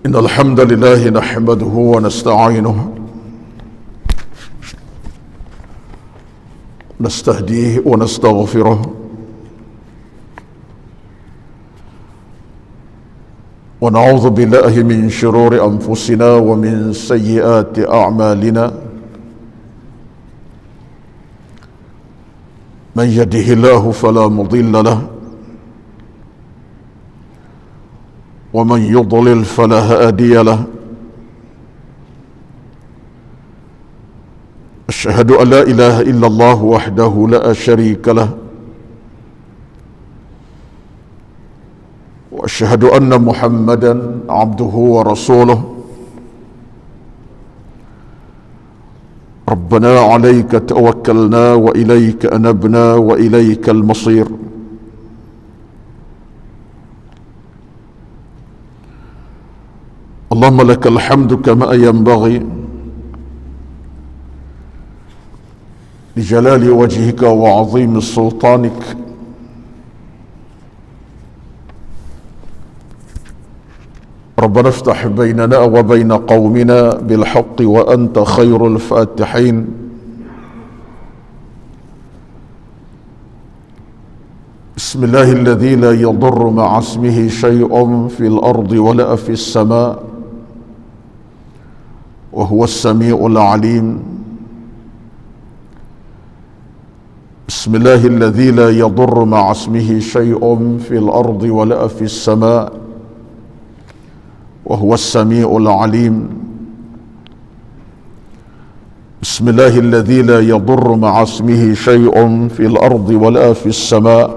إن الحمد لله نحمده ونستعينه نستهديه ونستغفره ونعوذ بالله من شرور أنفسنا ومن سيئات أعمالنا من يهده الله فلا مضل له ومن يضلل فلا هادي له أشهد أن لا إله إلا الله وحده لا شريك له وأشهد أن محمدا عبده ورسوله ربنا عليك توكلنا وإليك أنبنا وإليك المصير اللهم لك الحمد كما ينبغي لجلال وجهك وعظيم سلطانك ربنا افتح بيننا وبين قومنا بالحق وأنت خير الفاتحين بسم الله الذي لا يضر مع اسمه شيء في الأرض ولا في السماء وهو السميع العليم بسم الله الذي لا يضر مع اسمه شيء في الأرض ولا في السماء وهو السميع العليم بسم الله الذي لا يضر مع اسمه شيء في الأرض ولا في السماء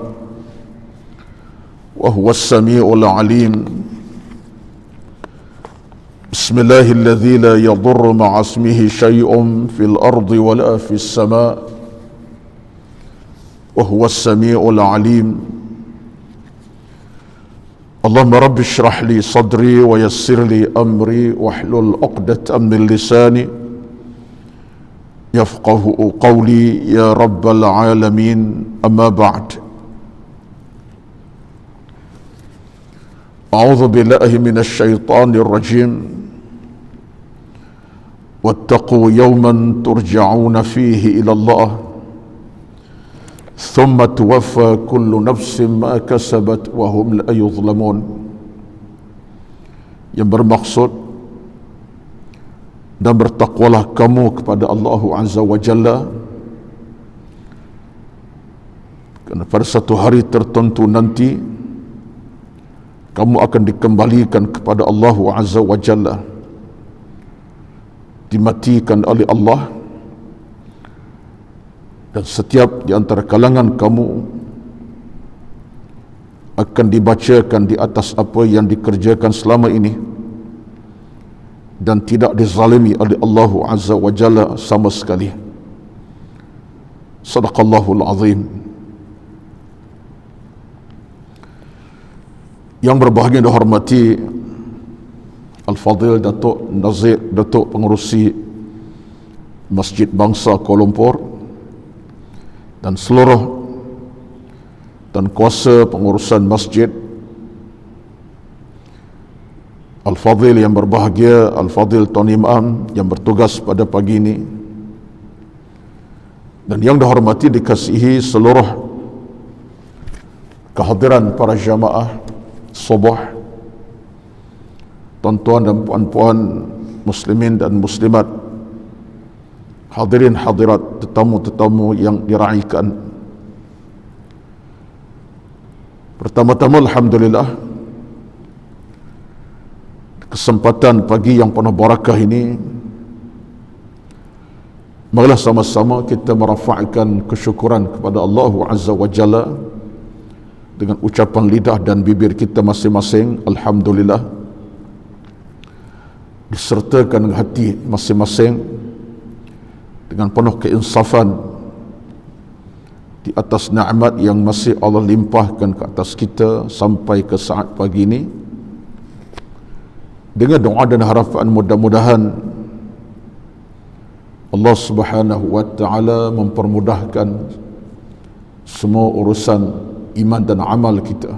وهو السميع العليم بسم الله الذي لا يضر مع اسمه شيء في الأرض ولا في السماء وهو السميع العليم اللهم رب اشرح لي صدري ويسر لي أمري واحلل عقدة من لساني يفقه قولي يا رب العالمين أما بعد أعوذ بالله من الشيطان الرجيم واتقوا يوما ترجعون فيه إلى الله ثم توفى كل نفس ما كسبت وهم لا يظلمون yang bermaksud dan bertakwalah kamu kepada Allah Azza wa Jalla kerana pada satu hari tertentu nanti kamu akan dikembalikan kepada Allah Azza wa Jalla, dimatikan oleh Allah, dan setiap di antara kalangan kamu akan dibacakan di atas apa yang dikerjakan selama ini dan tidak dizalimi oleh Allah Azza wa Jalla sama sekali. Sadaqallahul Azim. Yang berbahagia dan dihormati Al-Fadhil Datuk Nazir, Datuk Pengerusi Masjid Bangsa Kuala Lumpur dan seluruh dan kuasa pengurusan masjid, Al-Fadhil yang berbahagia Al-Fadhil Tuan Imam yang bertugas pada pagi ini, dan yang dihormati dikasihi seluruh kehadiran para jamaah subuh, tuan-tuan dan puan-puan muslimin dan muslimat, hadirin hadirat, tetamu-tetamu yang diraikan. Pertama-tama alhamdulillah, kesempatan pagi yang penuh barakah ini, marilah sama-sama kita merafa'kan kesyukuran kepada Allah Azza wa Jalla dengan ucapan lidah dan bibir kita masing-masing, alhamdulillah, disertakan dengan hati masing-masing dengan penuh keinsafan di atas nikmat yang masih Allah limpahkan ke atas kita sampai ke saat pagi ini, dengan doa dan harapan mudah-mudahan Allah Subhanahu wa taala mempermudahkan semua urusan iman dan amal kita,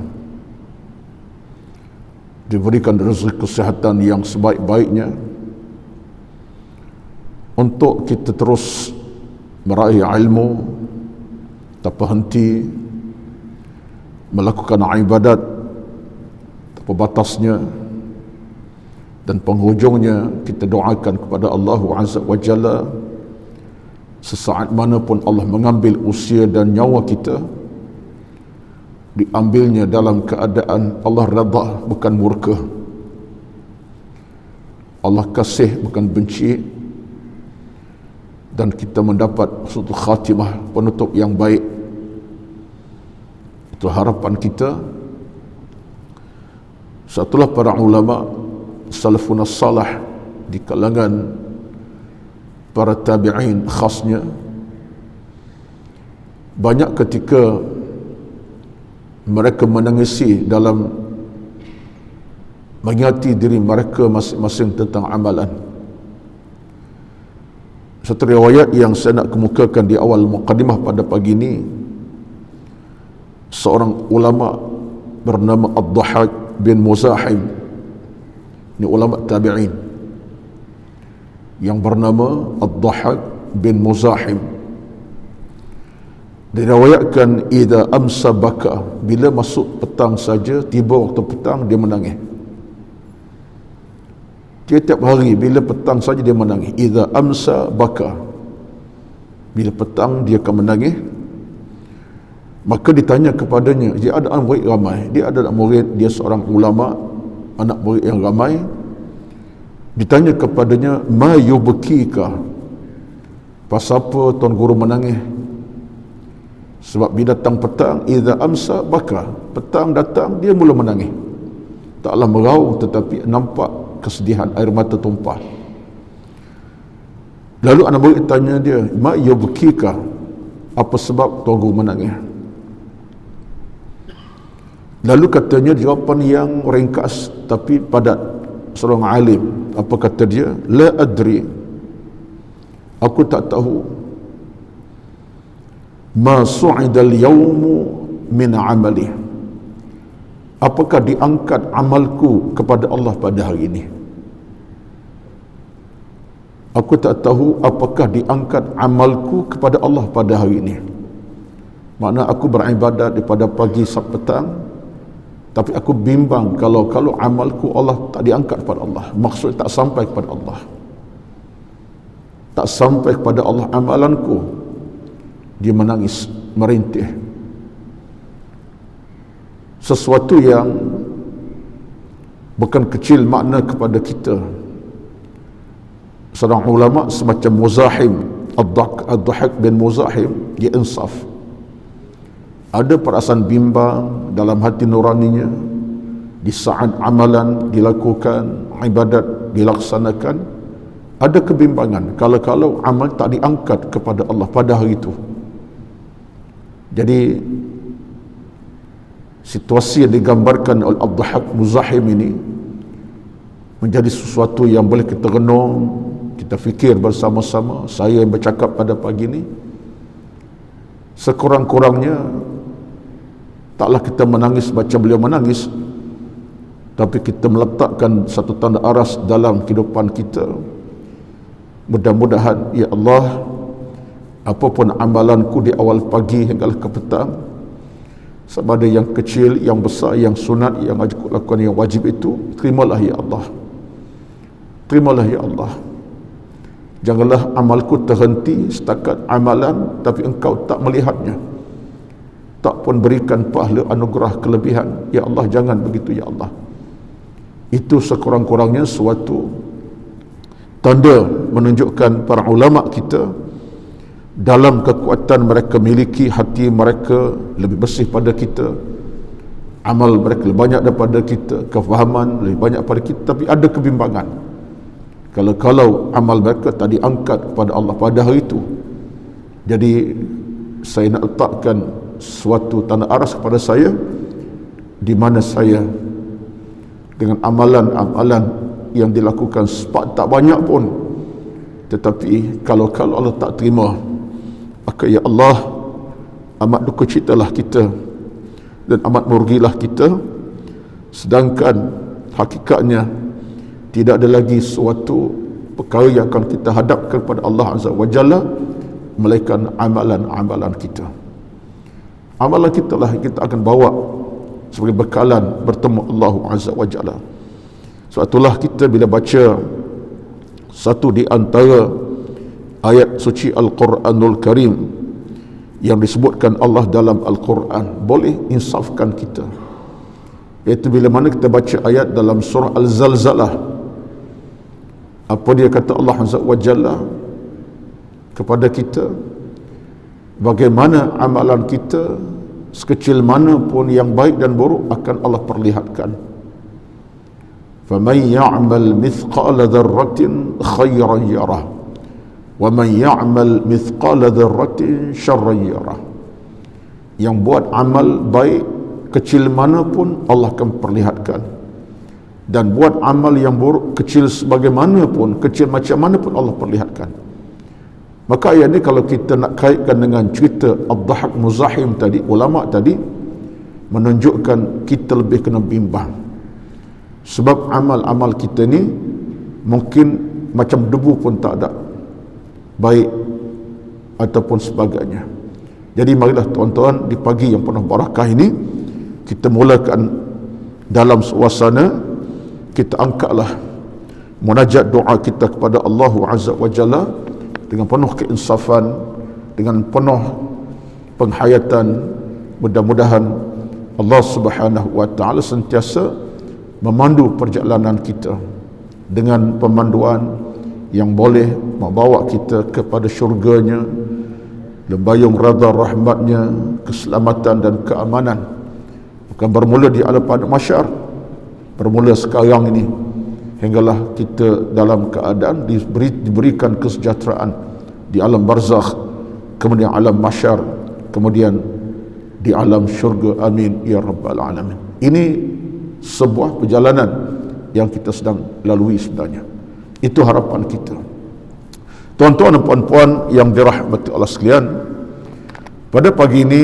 diberikan rezeki kesihatan yang sebaik-baiknya untuk kita terus meraih ilmu tanpa henti, melakukan ibadat tanpa batasnya, dan penghujungnya kita doakan kepada Allah Azza wa Jalla sesaat mana pun Allah mengambil usia dan nyawa kita, diambilnya dalam keadaan Allah redha bukan murka, Allah kasih bukan benci, dan kita mendapat suatu khatimah, penutup yang baik. Itu harapan kita. Satulah para ulama salafun salih di kalangan para tabi'in khasnya, banyak ketika mereka menangisi dalam mengingati diri mereka masing-masing tentang amalan. Satu riwayat yang saya nak kemukakan di awal muqaddimah pada pagi ini, seorang ulama bernama Ad-Dhahhak bin Muzahim, ini ulama tabi'in yang bernama Ad-Dhahhak bin Muzahim, diriwayatkan idza amsa baka, bila masuk petang saja, tiba waktu petang dia menangis. Tiap hari bila petang saja dia menangis. Idza amsa baka, bila petang dia akan menangis. Maka ditanya kepadanya, dia ada anak murid ramai, dia ada anak murid, dia seorang ulama, anak murid yang ramai. Ditanya kepadanya, ma yubkika, pasal apa tuan guru menangis? Sebab bila datang petang, idza amsa baka, petang datang dia mula menangis, taklah meraung tetapi nampak kesedihan, air mata tumpah. Lalu anak murid tanya dia, ma yubkika, apa sebab tuan guru menangis? Lalu katanya jawapan yang ringkas tapi padat, seorang alim. Apa kata dia? La adri, aku tak tahu. Ma su'idal yawmu min amali, apakah diangkat amalku kepada Allah pada hari ini? Aku tak tahu apakah diangkat amalku kepada Allah pada hari ini. Makna aku beribadat daripada pagi sampai petang, tapi aku bimbang kalau amalku Allah tak diangkat kepada Allah. Maksud tak sampai kepada Allah, tak sampai kepada Allah amalanku. Dia menangis, merintih. Sesuatu yang bukan kecil makna kepada kita. Seorang ulama semacam Muzahim, Ad-Dhahhak bin Muzahim, dia insaf. Ada perasaan bimbang dalam hati nuraninya di saat amalan dilakukan, ibadat dilaksanakan, ada kebimbangan kalau amal tak diangkat kepada Allah pada hari itu. Jadi situasi yang digambarkan oleh Ad-Dhahhak Muzahim ini menjadi sesuatu yang boleh kita renung, kita fikir bersama-sama. Saya yang bercakap pada pagi ini, sekurang-kurangnya taklah kita menangis macam beliau menangis, tapi kita meletakkan satu tanda aras dalam kehidupan kita. Mudah-mudahan, ya Allah, apapun amalanku di awal pagi hingga ke petang, sama ada yang kecil, yang besar, yang sunat, yang aku lakukan, yang wajib, itu terimalah ya Allah, terimalah ya Allah. Janganlah amalku terhenti setakat amalan, tapi engkau tak melihatnya, tak pun berikan pahala, anugerah, kelebihan. Ya Allah, jangan begitu ya Allah. Itu sekurang-kurangnya suatu tanda menunjukkan para ulama kita dalam kekuatan mereka miliki, hati mereka lebih bersih pada kita, amal mereka lebih banyak daripada kita, kefahaman lebih banyak pada kita, tapi ada kebimbangan. Kalau amal mereka tak diangkat kepada Allah pada hari itu. Jadi saya nak letakkan suatu tanda aras kepada saya, di mana saya dengan amalan-amalan yang dilakukan tak banyak pun, tetapi kalau Allah tak terima, maka ya Allah, amat duka citalah kita dan amat merugilah kita. Sedangkan hakikatnya tidak ada lagi suatu perkara yang akan kita hadapkan kepada Allah Azza wa Jalla melainkan amalan-amalan kita. Amalan kita lah kita akan bawa sebagai bekalan bertemu Allah Azza wa Jalla. Sebab itulah kita bila baca satu di antara ayat suci Al-Quranul Karim yang disebutkan Allah dalam Al-Quran, boleh insafkan kita, iaitu bila mana kita baca ayat dalam surah Al-Zalzalah. Apa dia kata Allah Azza wa Jalla kepada kita, bagaimana amalan kita sekecil mana pun yang baik dan buruk akan Allah perlihatkan. فَمَنْ يَعْمَلْ مِثْقَالَ ذَرَّةٍ خَيْرًا يَرَهُ وَمَنْ يَعْمَلْ مِثْقَالَ ذَرَّةٍ شَرًّا يَرَهُ. Yang buat amal baik kecil mana pun Allah akan perlihatkan, dan buat amal yang buruk kecil sebagaimana pun, kecil macam mana pun Allah perlihatkan. Maka ayat ini kalau kita nak kaitkan dengan cerita Ad-Dhahak Muzahim tadi, ulama tadi menunjukkan kita lebih kena bimbang. Sebab amal-amal kita ni mungkin macam debu pun tak ada, baik ataupun sebagainya. Jadi marilah tuan-tuan, di pagi yang penuh barakah ini kita mulakan dalam suasana kita angkatlah munajat doa kita kepada Allah Azza wa Jalla dengan penuh keinsafan, dengan penuh penghayatan. Mudah-mudahan Allah Subhanahu wa taala sentiasa memandu perjalanan kita dengan pemanduan yang boleh membawa kita kepada syurganya, lembayung redha rahmatnya, keselamatan dan keamanan. Bukan bermula di alam pada mahsyar, bermula sekarang ini, hinggalah kita dalam keadaan diberikan kesejahteraan di alam barzakh, kemudian alam mahsyar, kemudian di alam syurga. Amin ya rabbal alamin. Ini sebuah perjalanan yang kita sedang lalui sebenarnya. Itu harapan kita. Tuan-tuan dan puan-puan yang dirahmati Allah sekalian, pada pagi ini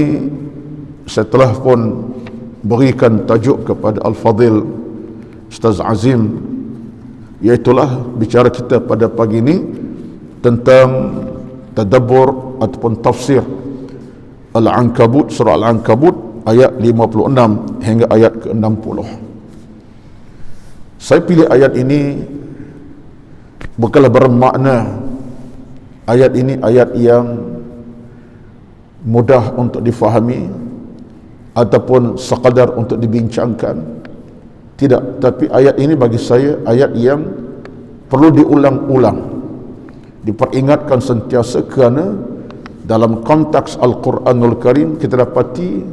saya telah pun berikan tajuk kepada Al-Fadhil Ustaz Azim, iaitulah bicara kita pada pagi ini tentang tadabbur ataupun tafsir Al-Ankabut, surah Al-Ankabut ayat 56 hingga ayat ke-60. Saya pilih ayat ini bukanlah bermakna ayat ini ayat yang mudah untuk difahami ataupun sekadar untuk dibincangkan. Tidak, tapi ayat ini bagi saya ayat yang perlu diulang-ulang, diperingatkan sentiasa, kerana dalam konteks Al-Quranul Karim kita dapati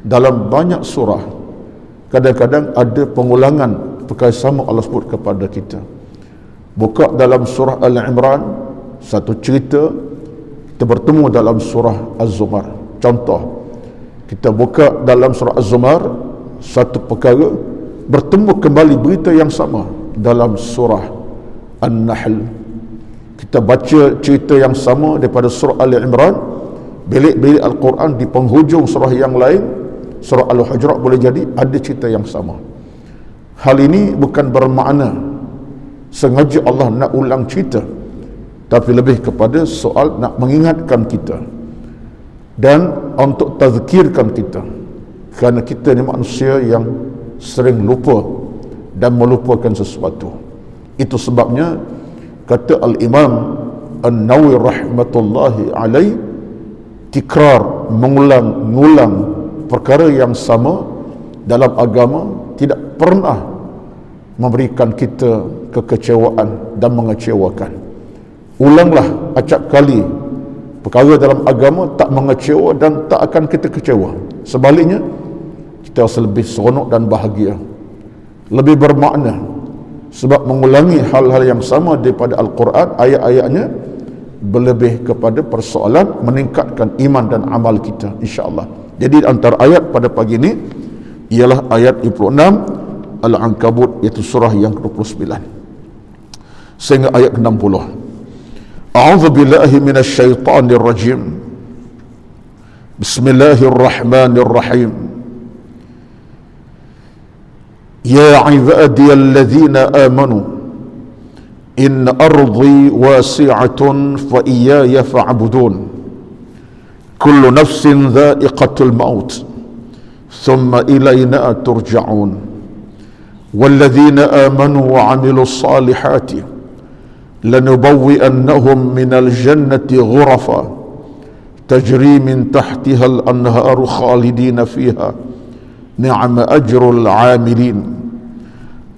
dalam banyak surah kadang-kadang ada pengulangan perkara sama Allah sebut kepada kita. Buka dalam surah Al-Imran satu cerita, kita bertemu dalam surah Az-Zumar. Contoh, kita buka dalam surah Az-Zumar satu perkara, bertemu kembali berita yang sama dalam surah An-Nahl. Kita baca cerita yang sama daripada surah Al-Imran, bilik-bilik Al-Quran di penghujung surah yang lain, surah Al-Hujurat boleh jadi ada cerita yang sama. Hal ini bukan bermakna sengaja Allah nak ulang cerita, tapi lebih kepada soal nak mengingatkan kita dan untuk tazkirkan kita, kerana kita ni manusia yang sering lupa dan melupakan sesuatu. Itu sebabnya kata Al-Imam An-Nawawi rahmatullahi alaih, tikrar, mengulang-ngulang perkara yang sama dalam agama tidak pernah memberikan kita kekecewaan dan mengecewakan. Ulanglah acap kali perkara dalam agama tak mengecewa dan tak akan kita kecewa. Sebaliknya, kita rasa lebih seronok dan bahagia, lebih bermakna, sebab mengulangi hal-hal yang sama daripada Al-Quran, ayat-ayatnya berlebih kepada persoalan meningkatkan iman dan amal kita, insya-Allah. Jadi antara ayat pada pagi ini ialah ayat 26 Al-Ankabut, iaitu surah yang ke-29 sehingga ayat ke-60. A'udzu billahi minasyaitonir rajim. Bismillahirrahmanirrahim. Ya ibadiyalladzina amanu in ardi wasi'atun fa iyaya fa'budun kullu nafsin dha'iqatul maut thumma ilayna turja'un walladzina amanu wa 'amilus salihati lanubawwi'annahum minal jannati ghurafa tajri min tahtiha al-anharu khalidina fiha ni'ma ajrul 'amilin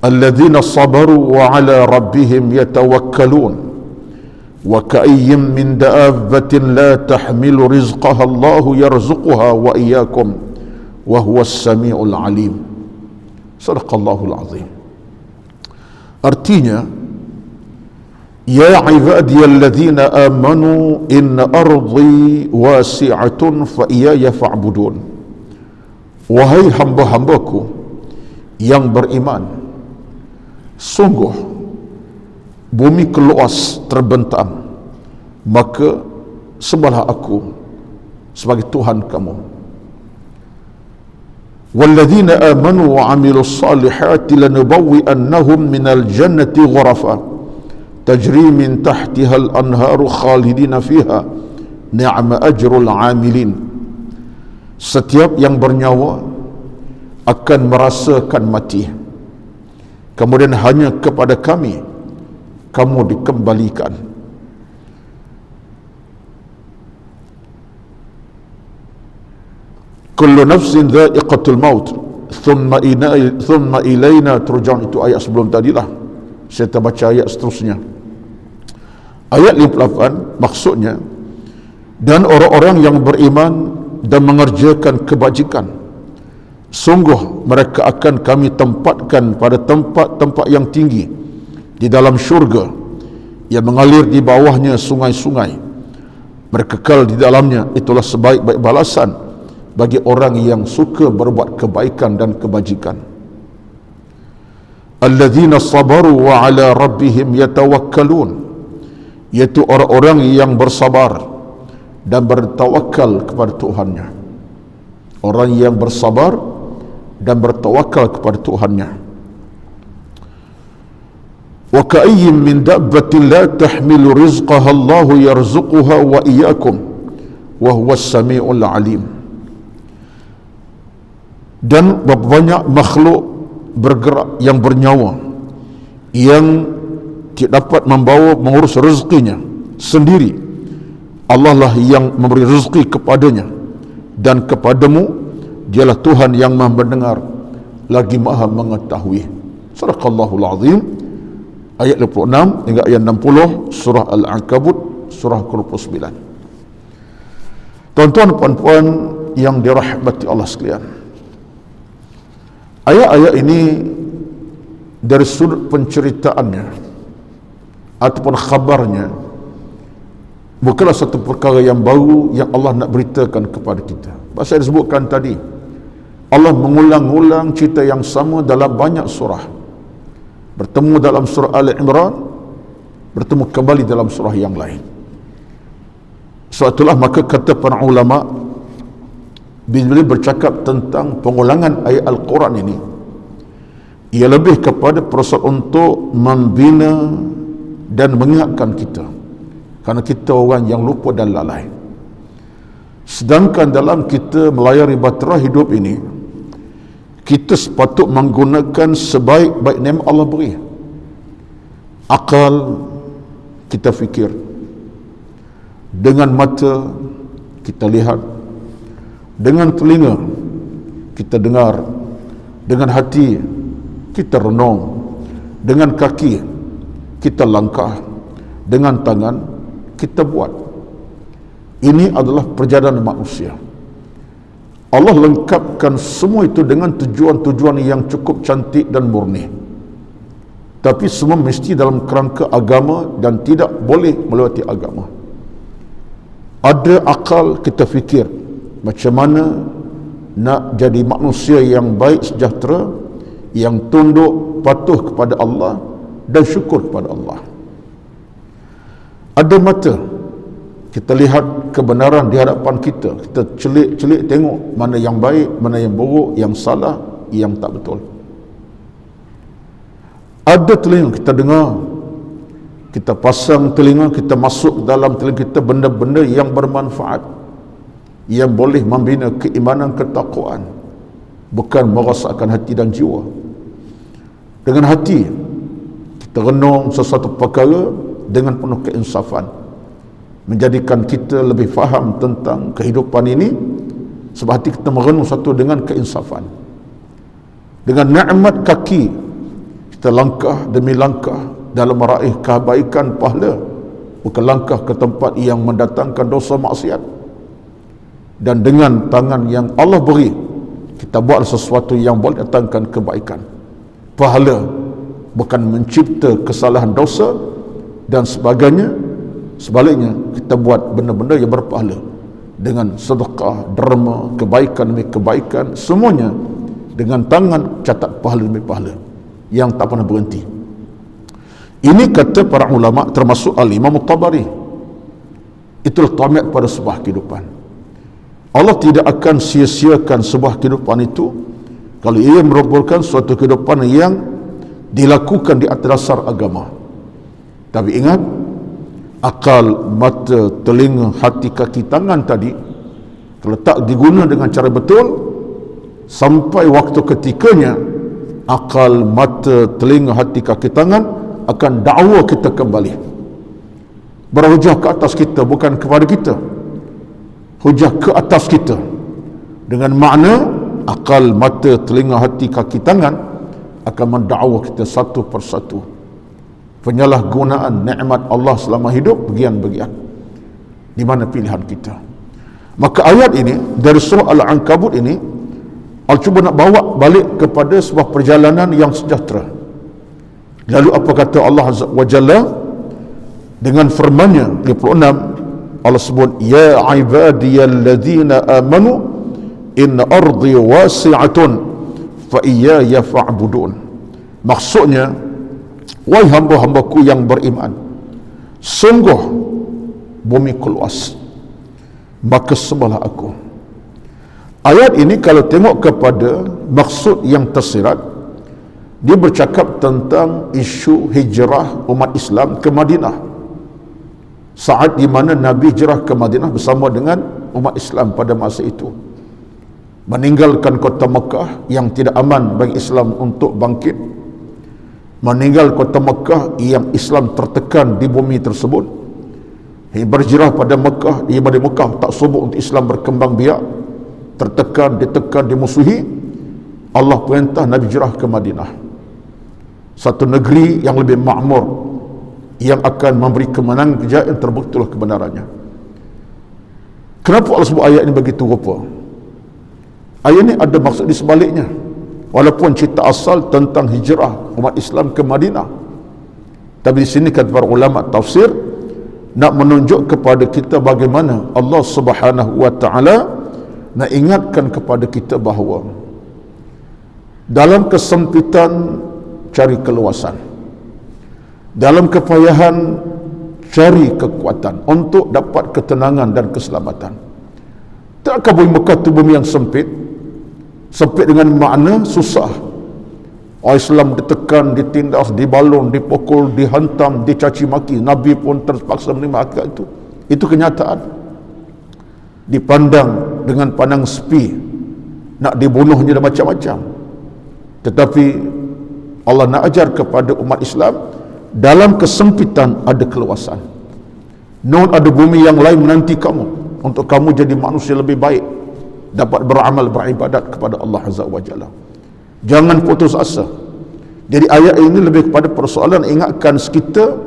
الذين صبروا وعلى ربهم يتوكلون وكأي من دابة لا تحمل رزقها الله يرزقها وإياكم وهو السميع العليم. صدق الله العظيم. Artinya, ya ibadiyalladzina amanu inna ardi wasi'atun fa iyaya fa'budun. Wahai hamba-hambaku yang beriman, sungguh bumi keluas terbentang, maka sembahlah aku sebagai Tuhan kamu. Walladzina amanu wa 'amilus salihati lanubawwi'annahum minal jannati ghurafa tajri min tahtiha al-anharu khalidina fiha ni'ma ajrul 'amilin. Setiap yang bernyawa akan merasakan mati, kemudian hanya kepada kami kamu dikembalikan. Kullu nafsin dha'iqatul maut thumma ilayna turja'un. Itu ayat sebelum tadilah, saya terbaca ayat seterusnya. Ayat 58 maksudnya, dan orang-orang yang beriman dan mengerjakan kebajikan, sungguh mereka akan kami tempatkan pada tempat-tempat yang tinggi di dalam syurga yang mengalir di bawahnya sungai-sungai. Mereka kekal di dalamnya. Itulah sebaik-baik balasan bagi orang yang suka berbuat kebaikan dan kebajikan. Alladzina sabaru wa ala rabbihim yatawakkalun, yaitu orang-orang yang bersabar dan bertawakal kepada Tuhannya. Orang yang bersabar dan bertawakal kepada Tuhannya. Wa ka'ayyin min dabbatin la tahmilu rizqaha Allahu yarzuquha wa iyyakum wa huwas samiul alim. Dan berapa banyak makhluk bergerak yang bernyawa yang tidak dapat mengurus rezekinya sendiri. Allah lah yang memberi rezeki kepadanya, dan kepadamu dialah Tuhan yang maha mendengar lagi maha mengetahui. Sadaqallahul azim. Ayat 26 hingga ayat 60 surah Al-Ankabut, surah ke-29. Tuan-tuan dan puan-puan yang dirahmati Allah sekalian, ayat-ayat ini dari sudut penceritaannya ataupun khabarnya bukanlah satu perkara yang baru yang Allah nak beritakan kepada kita. Saya disebutkan tadi, Allah mengulang-ulang cerita yang sama dalam banyak surah. Bertemu dalam surah Ali Imran, bertemu kembali dalam surah yang lain. Sebab itulah maka kata para ulama, bila bercakap tentang pengulangan ayat Al-Quran ini, ia lebih kepada proses untuk membina dan mengingatkan kita, kerana kita orang yang lupa dan lalai. Sedangkan dalam kita melayari bahtera hidup ini, kita sepatut menggunakan sebaik-baik nikmat Allah beri. Akal kita fikir, dengan mata kita lihat, dengan telinga kita dengar, dengan hati kita renung, dengan kaki kita langkah, dengan tangan kita buat. Ini adalah perjalanan manusia. Allah lengkapkan semua itu dengan tujuan-tujuan yang cukup cantik dan murni. Tapi semua mesti dalam kerangka agama dan tidak boleh melewati agama. Ada akal, kita fikir macam mana nak jadi manusia yang baik, sejahtera, yang tunduk, patuh kepada Allah dan syukur kepada Allah. Ada mata, kita lihat kebenaran di hadapan kita, kita celik-celik tengok mana yang baik, mana yang buruk, yang salah, yang tak betul. Ada telinga kita dengar, kita pasang telinga, kita masuk dalam telinga kita benda-benda yang bermanfaat, yang boleh membina keimanan, ketakwaan, bukan merosakkan hati dan jiwa. Dengan hati kita renung sesuatu perkara dengan penuh keinsafan, menjadikan kita lebih faham tentang kehidupan ini, sebab hati kita merenung satu dengan keinsafan. Dengan nikmat kaki kita langkah demi langkah dalam meraih kebaikan pahala, bukan langkah ke tempat yang mendatangkan dosa maksiat. Dan dengan tangan yang Allah beri, kita buat sesuatu yang boleh datangkan kebaikan, pahala, bukan mencipta kesalahan, dosa dan sebagainya. Sebaliknya, kita buat benda-benda yang berpahala dengan sedekah, derma, kebaikan demi kebaikan, semuanya dengan tangan catat pahala demi pahala yang tak pernah berhenti. Ini kata para ulama, termasuk Al-Imam Tabari. Itulah tabiat pada sebuah kehidupan. Allah tidak akan sia-siakan sebuah kehidupan itu kalau ia merupakan suatu kehidupan yang dilakukan di atas dasar agama. Tapi ingat, akal, mata, telinga, hati, kaki, tangan tadi, kalau tak digunakan dengan cara betul, sampai waktu ketikanya akal, mata, telinga, hati, kaki, tangan akan dakwa kita kembali, berhujah ke atas kita, bukan kepada kita, hujah ke atas kita. Dengan makna akal, mata, telinga, hati, kaki, tangan akan mendakwa kita satu persatu. Penyalahgunaan nikmat Allah selama hidup bagian-bagian. Di mana pilihan kita? Maka ayat ini dari surah Al-Ankabut ini, Allah cuba nak bawa balik kepada sebuah perjalanan yang sejahtera. Lalu apa kata Allah Azza wa Jalla dengan firman-Nya 56, Allah sebut, ya ibadiyalladzina amanu inna ardi wasi'atun fa iyaya fa'budun. Maksudnya, wahai hamba-hambaku yang beriman, sungguh bumi ku luas, maka sembahlah aku. Ayat ini kalau tengok kepada maksud yang tersirat, dia bercakap tentang isu hijrah umat Islam ke Madinah, saat di mana Nabi hijrah ke Madinah bersama dengan umat Islam pada masa itu, meninggalkan kota Mekah yang tidak aman bagi Islam untuk bangkit, meninggal kota Mekah yang Islam tertekan di bumi tersebut, berhijrah pada Mekah, ia pada Mekah tak subur untuk Islam berkembang biak, tertekan, ditekan, dimusuhi. Allah perintah Nabi hijrah ke Madinah, satu negeri yang lebih makmur, yang akan memberi kemenangan kejayaan, terbuktilah kebenarannya. Kenapa Allah sebut ayat ini begitu rupa? Ayat ini ada maksud di sebaliknya. Walaupun cerita asal tentang hijrah umat Islam ke Madinah, tapi di sini kata para ulama tafsir nak menunjuk kepada kita bagaimana Allah Subhanahu wa taala nak ingatkan kepada kita bahawa dalam kesempitan cari keluasan, dalam kepayahan cari kekuatan untuk dapat ketenangan dan keselamatan. Takkah bumi Mekah itu bumi yang sempit? Sempit dengan makna susah. Orang Islam ditekan, ditindas, dibalun, dipukul, dihantam, dicaci maki. Nabi pun terpaksa menerima akibat itu. Itu kenyataan. Dipandang dengan pandang sepi, nak dibunuhnya dan macam-macam. Tetapi Allah nak ajar kepada umat Islam, dalam kesempitan ada keluasan. Non ada bumi yang lain menanti kamu, untuk kamu jadi manusia lebih baik, dapat beramal, beribadat kepada Allah Azza wa Jalla. Jangan putus asa. Jadi ayat ini lebih kepada persoalan ingatkan kita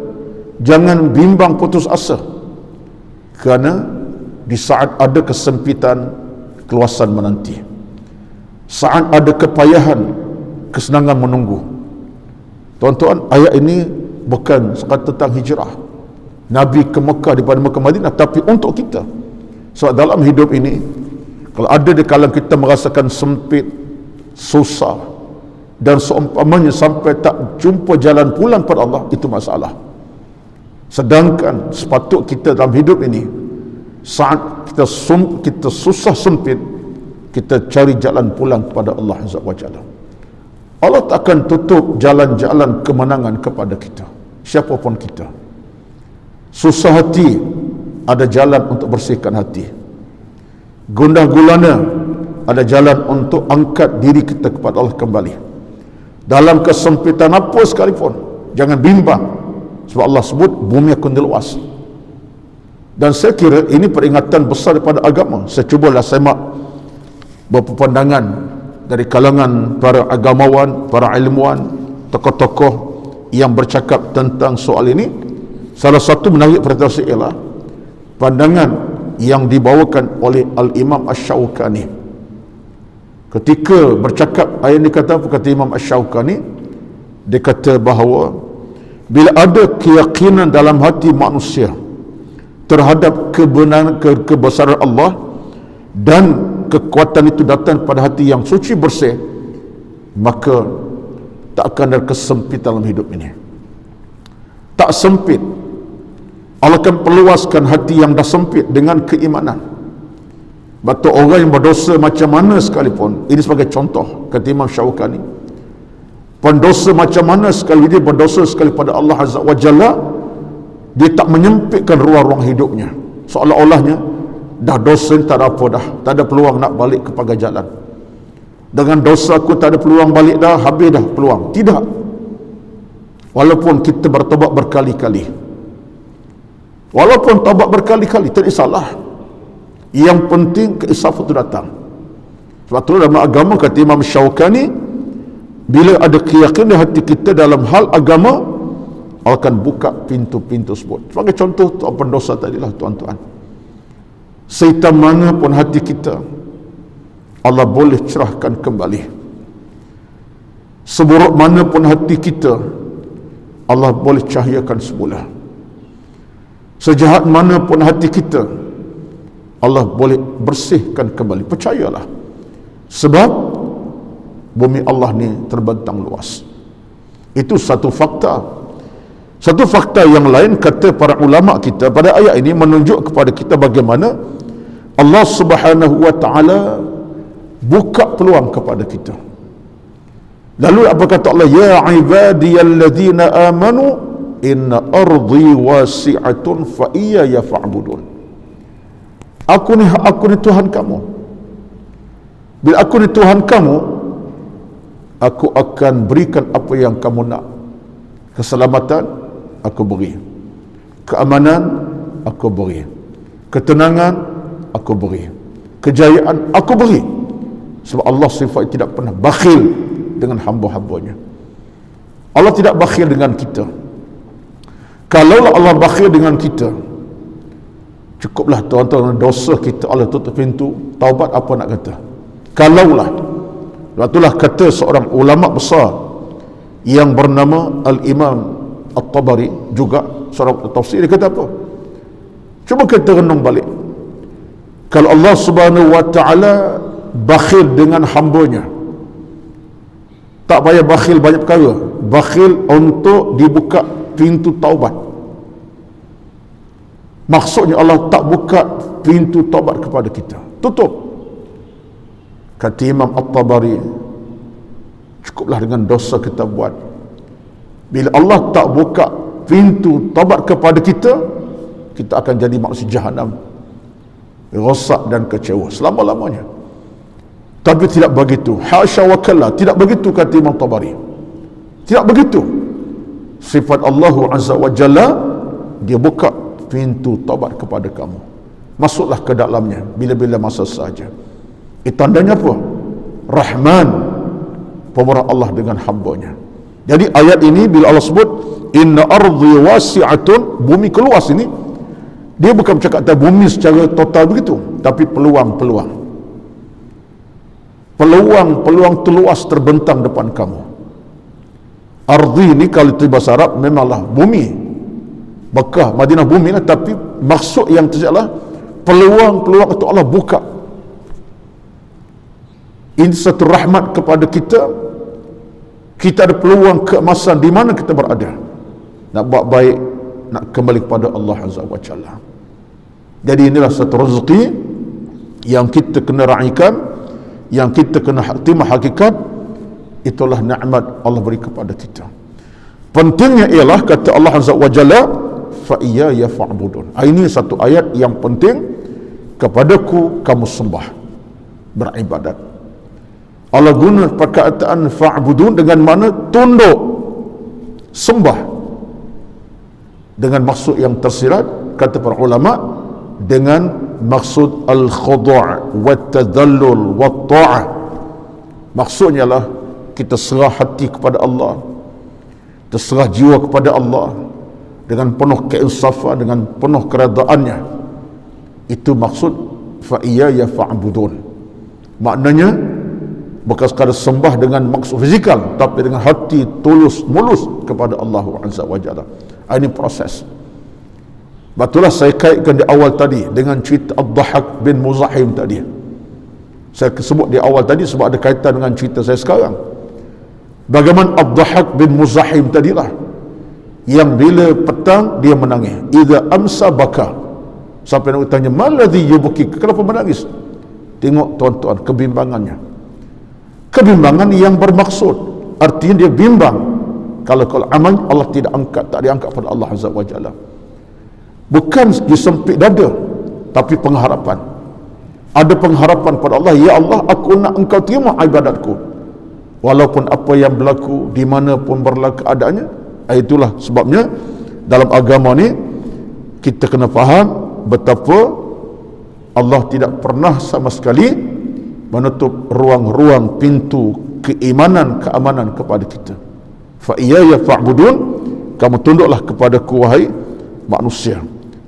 jangan bimbang putus asa, kerana di saat ada kesempitan, keluasan menanti. Saat ada kepayahan, kesenangan menunggu. Tuan-tuan, ayat ini bukan sekadar tentang hijrah Nabi ke Mekah daripada Mekah Madinah, tapi untuk kita. Sebab dalam hidup ini, kalau ada di kalangan kita merasakan sempit, susah, dan seumpamanya sampai tak jumpa jalan pulang pada Allah, itu masalah. Sedangkan sepatut kita dalam hidup ini, saat kita susah sempit, kita cari jalan pulang kepada Allah Azza wa Jalla. Allah tak akan tutup jalan-jalan kemenangan kepada kita, siapapun kita. Susah hati, ada jalan untuk bersihkan hati. Gundah gulana, ada jalan untuk angkat diri kita kepada Allah kembali. Dalam kesempitan apa sekalipun, jangan bimbang, sebab Allah sebut bumi akan diluas. Dan saya kira ini peringatan besar daripada agama. Saya cubalah semak beberapa pandangan dari kalangan para agamawan, para ilmuwan, tokoh-tokoh yang bercakap tentang soal ini. Salah satu menarik perhatian saya ialah pandangan yang dibawakan oleh Al-Imam Asy-Syaukani. Ketika bercakap, ayat ini kata apa? Kata Imam Asy-Syaukani, dia kata bahawa bila ada keyakinan dalam hati manusia terhadap kebenaran, kebesaran Allah, dan kekuatan itu datang pada hati yang suci bersih, maka tak akan ada kesempitan dalam hidup ini. Tak sempit. Allah akan perluaskan hati yang dah sempit dengan keimanan. Batu orang yang berdosa macam mana sekalipun, ini sebagai contoh, kata Imam Syaukani, pendosa macam mana sekali dia berdosa sekali pada Allah Azza wa Jalla, dia tak menyempitkan ruang-ruang hidupnya, seolah-olahnya dah dosa tak ada apa dah, tak ada peluang nak balik kepada jalan. Dengan dosa aku tak ada peluang balik dah, habis dah peluang. Tidak. Walaupun kita bertobat berkali-kali, walaupun taubat berkali-kali, tak salah. Yang penting keisafan itu datang. Sebab itu dalam agama, kata Imam Syaukani, bila ada keyakinan di hati kita dalam hal agama, Allah akan buka pintu-pintu sebut. Sebagai contoh pendosa tadilah, tuan-tuan, sehitam mana pun hati kita, Allah boleh cerahkan kembali. Seburuk mana pun hati kita, Allah boleh cahayakan semula. Sejahat mana pun hati kita, Allah boleh bersihkan kembali. Percayalah, sebab bumi Allah ni terbentang luas. Itu satu fakta. Satu fakta yang lain, kata para ulama kita pada ayat ini, menunjuk kepada kita bagaimana Allah Subhanahu wa ta'ala buka peluang kepada kita. Lalu apa kata Allah? Ya ibadiyalladzina amanu inna ardi wasi'atun fa iyaya fa'budun. Aku ni Tuhan kamu. Bila aku ni Tuhan kamu, aku akan berikan apa yang kamu nak. Keselamatan aku beri, keamanan aku beri, ketenangan aku beri, kejayaan aku beri. Sebab Allah sifat tidak pernah bakhil dengan hamba-hambanya. Allah tidak bakhil dengan kita. Kalaulah Allah bakhil dengan kita, cukuplah tuan-tuan, dosa kita Allah tutup pintu taubat, apa nak kata. Kalaulah, itulah kata seorang ulama besar yang bernama Al-Imam At-Tabari, juga seorang tafsir, dia kata apa? Cuba kita renung balik. Kalau Allah Subhanahu wa ta'ala bakhil dengan hambanya, tak payah bakhil banyak perkara, bakhil untuk dibuka pintu taubat. Maksudnya Allah tak buka pintu taubat kepada kita, tutup. Kata Imam At-Tabari, cukuplah dengan dosa kita buat. Bila Allah tak buka pintu taubat kepada kita, kita akan jadi manusia jahanam, rosak dan kecewa selama-lamanya. Tapi tidak begitu, hasya wa kalla, tidak begitu kata Imam Tabari. Tidak begitu. Sifat Allah Azza wa Jalla, dia buka pintu taubat kepada kamu, masuklah ke dalamnya bila-bila masa saja. Tandanya apa? Rahman, pemurah Allah dengan hambanya. Jadi ayat ini bila Allah sebut inna ardi wasi'atun, bumi keluas ini, dia bukan bercakap tentang bumi secara total begitu, tapi peluang-peluang. Peluang-peluang terluas terbentang depan kamu. Ardi ini kalau itu bahasa Arab memanglah bumi, Mekah, Madinah bumi lah, tapi maksud yang terjadilah peluang-peluang itu Allah buka. Ini satu rahmat kepada kita. Kita ada peluang keemasan di mana kita berada, nak buat baik, nak kembali kepada Allah Azza wa Jalla. Jadi inilah satu rezeki yang kita kena raikan, yang kita kena terima hakikat. itulah nikmat Allah beri kepada kita. Pentingnya ialah kata Allah Azza wa Jalla, fa iyaya fa'budun. Ini satu ayat yang penting, kepadaku kamu sembah, beribadat. Allah guna perkataan fa'budun dengan mana tunduk, sembah, dengan maksud yang tersirat kata para ulama, dengan maksud al-khudu' wat-tadallul wat-ta'ah. Maksudnya lah kita serah hati kepada Allah, terserah jiwa kepada Allah dengan penuh keinsafan, dengan penuh keredaannya. Itu maksud fa iyaya fa'budun. Maknanya bukan sekadar sembah dengan maksud fizikal, tapi dengan hati tulus mulus kepada Allah Azza wa Jalla. Ini proses. Batulah saya kaitkan di awal tadi dengan cerita Ad-Dhahak bin Muzahim tadi. Saya sebut di awal tadi sebab ada kaitan dengan cerita saya sekarang. Bagaimana Ad-Dhahak bin Muzahim tadilah yang bila petang dia menangis. Idza amsa baka. Sampai nak tanya, maladhi yubki? Kenapa menangis? Tengok tuan-tuan kebimbangannya. Kebimbangan yang bermaksud. Artinya dia bimbang. Kalau amal Allah tidak angkat, tak diangkat pada Allah Azza wa Jalla. Bukan disempit dada, tapi pengharapan. Ada pengharapan pada Allah, ya Allah, aku nak engkau terima ibadatku walaupun apa yang berlaku, di mana pun berlaku keadaannya. Itulah sebabnya dalam agama ni kita kena faham betapa Allah tidak pernah sama sekali menutup ruang-ruang pintu keimanan, keamanan kepada kita. Fa iyaya fa'budun, kamu tunduklah kepadaku wahai manusia.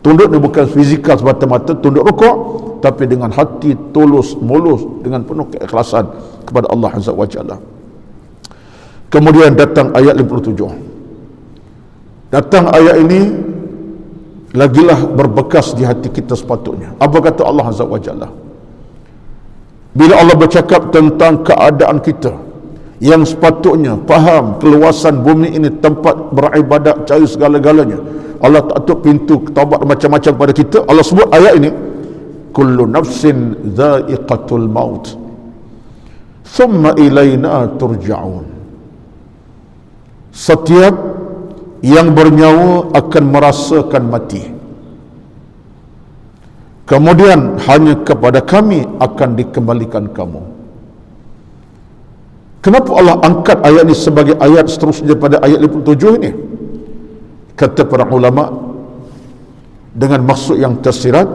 Tunduk ni bukan fizikal semata-mata tunduk rukuk, tapi dengan hati tulus mulus, dengan penuh keikhlasan kepada Allah Azza wa Jalla. Kemudian datang ayat 57. Datang ayat ini lagilah berbekas di hati kita sepatutnya. Apa kata Allah Azza wa Jalla? Bila Allah bercakap tentang keadaan kita yang sepatutnya faham keluasan bumi ini tempat beribadat, cari segala-galanya, Allah tak tutup pintu taubat macam-macam pada kita. Allah sebut ayat ini, kullu nafsin dha'iqatul maut thumma ilayna turja'un. Setiap yang bernyawa akan merasakan mati, kemudian hanya kepada kami akan dikembalikan kamu. Kenapa Allah angkat ayat ini sebagai ayat seterusnya pada ayat 57 ini? Kata para ulama, dengan maksud yang tersirat,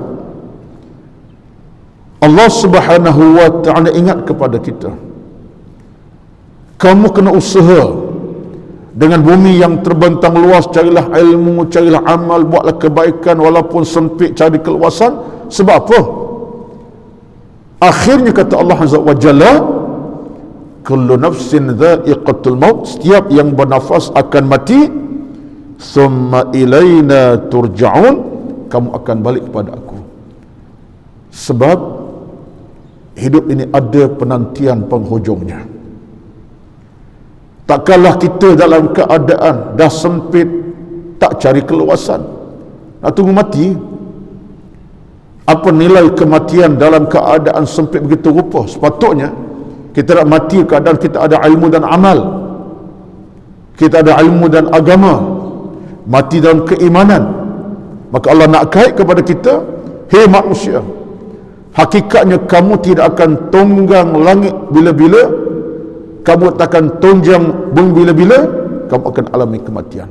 Allah Subhanahu wa ta'ala ingat kepada kita, kamu kena usaha dengan bumi yang terbentang luas, carilah ilmu, carilah amal, buatlah kebaikan walaupun sempit, cari keluasan. Sebab apa? Akhirnya kata Allah Azza wa Jalla, kullu nafsin dha'iqatul maut, setiap yang bernafas akan mati, thumma ilayna turja'un, kamu akan balik kepada aku. Sebab hidup ini ada penantian penghujungnya. Takkanlah kita dalam keadaan dah sempit, tak cari keluasan, nak tunggu mati. Apa nilai kematian dalam keadaan sempit begitu rupa? Sepatutnya kita nak mati keadaan kita ada ilmu dan amal, kita ada ilmu dan agama, mati dalam keimanan. Maka Allah nak kait kepada kita, hei manusia, hakikatnya kamu tidak akan tunggang langit bila-bila, kamu takkan tunjang bumi bila-bila, kamu akan alami kematian.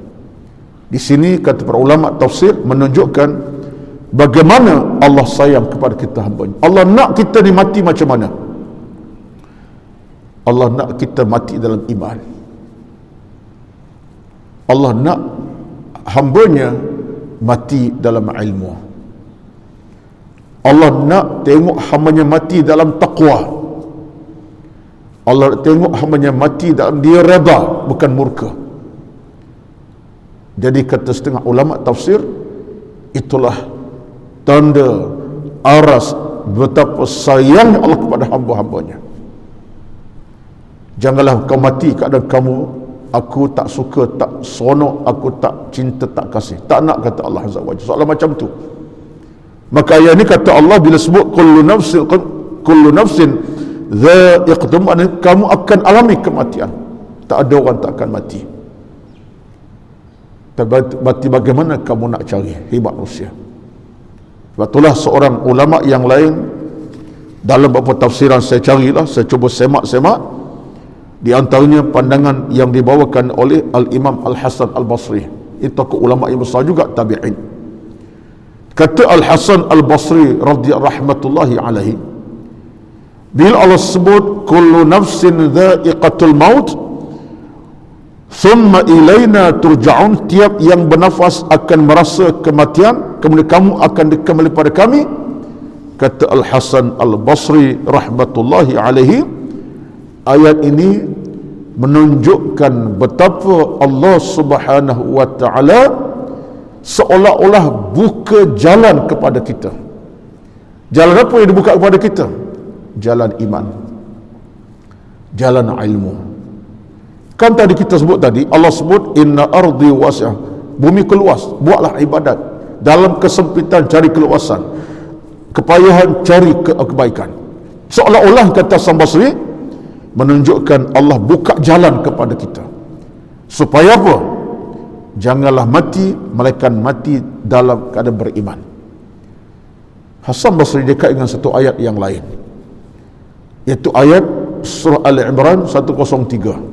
Di sini kata para ulama tafsir menunjukkan bagaimana Allah sayang kepada kita hamba-Nya. Allah nak kita ni mati macam mana? Allah nak kita mati dalam iman. Allah nak hamba-Nya mati dalam ilmu. Allah nak tengok hamba-Nya mati dalam taqwa. Allah tengok hamba-Nya mati dalam dia redha, bukan murka. Jadi kata setengah ulama tafsir, itulah tanda aras betapa sayangnya Allah kepada hamba-hambanya. Janganlah kau mati keadaan kamu, aku tak suka, tak seronok, aku tak cinta, tak kasih. Tak nak, kata Allah Azza wa Jalla. Soalan macam tu. Maka ayat ni kata Allah bila sebut kullu nafsin dha'iqatul maut, kamu akan alami kematian. Tak ada orang tak akan mati. Tapi bagaimana kamu nak cari? Hebat manusia. Sebab itulah seorang ulama yang lain, dalam beberapa tafsiran saya carilah, saya cuba semak-semak, di antaranya pandangan yang dibawakan oleh Al-Imam Al-Hasan Al-Basri. Itu tokoh ulama yang besar juga, tabi'in. Kata Al-Hasan Al-Basri rahmatullahi alaihi, bila Allah sebut kullu nafsin dha'iqatul maut thumma ilaina turja'un, tiap yang bernafas akan merasa kematian, kemudian kamu akan kembali pada kami. Kata Al-Hasan Al-Basri rahmatullahi alaihi, ayat ini menunjukkan betapa Allah Subhanahu wa ta'ala seolah-olah buka jalan kepada kita. Jalan apa yang dibuka kepada kita? Jalan iman, jalan ilmu. Kan tadi kita sebut tadi, Allah sebut inna ardi wasi'ah, bumi keluas, buatlah ibadat. Dalam kesempitan cari keluasan, kepayahan cari kebaikan. Seolah-olah kata Hasan Basri menunjukkan Allah buka jalan kepada kita. Supaya apa? Janganlah mati melainkan mati dalam keadaan beriman. Hasan Basri dekat dengan satu ayat yang lain, iaitu ayat surah Al-Imran 103.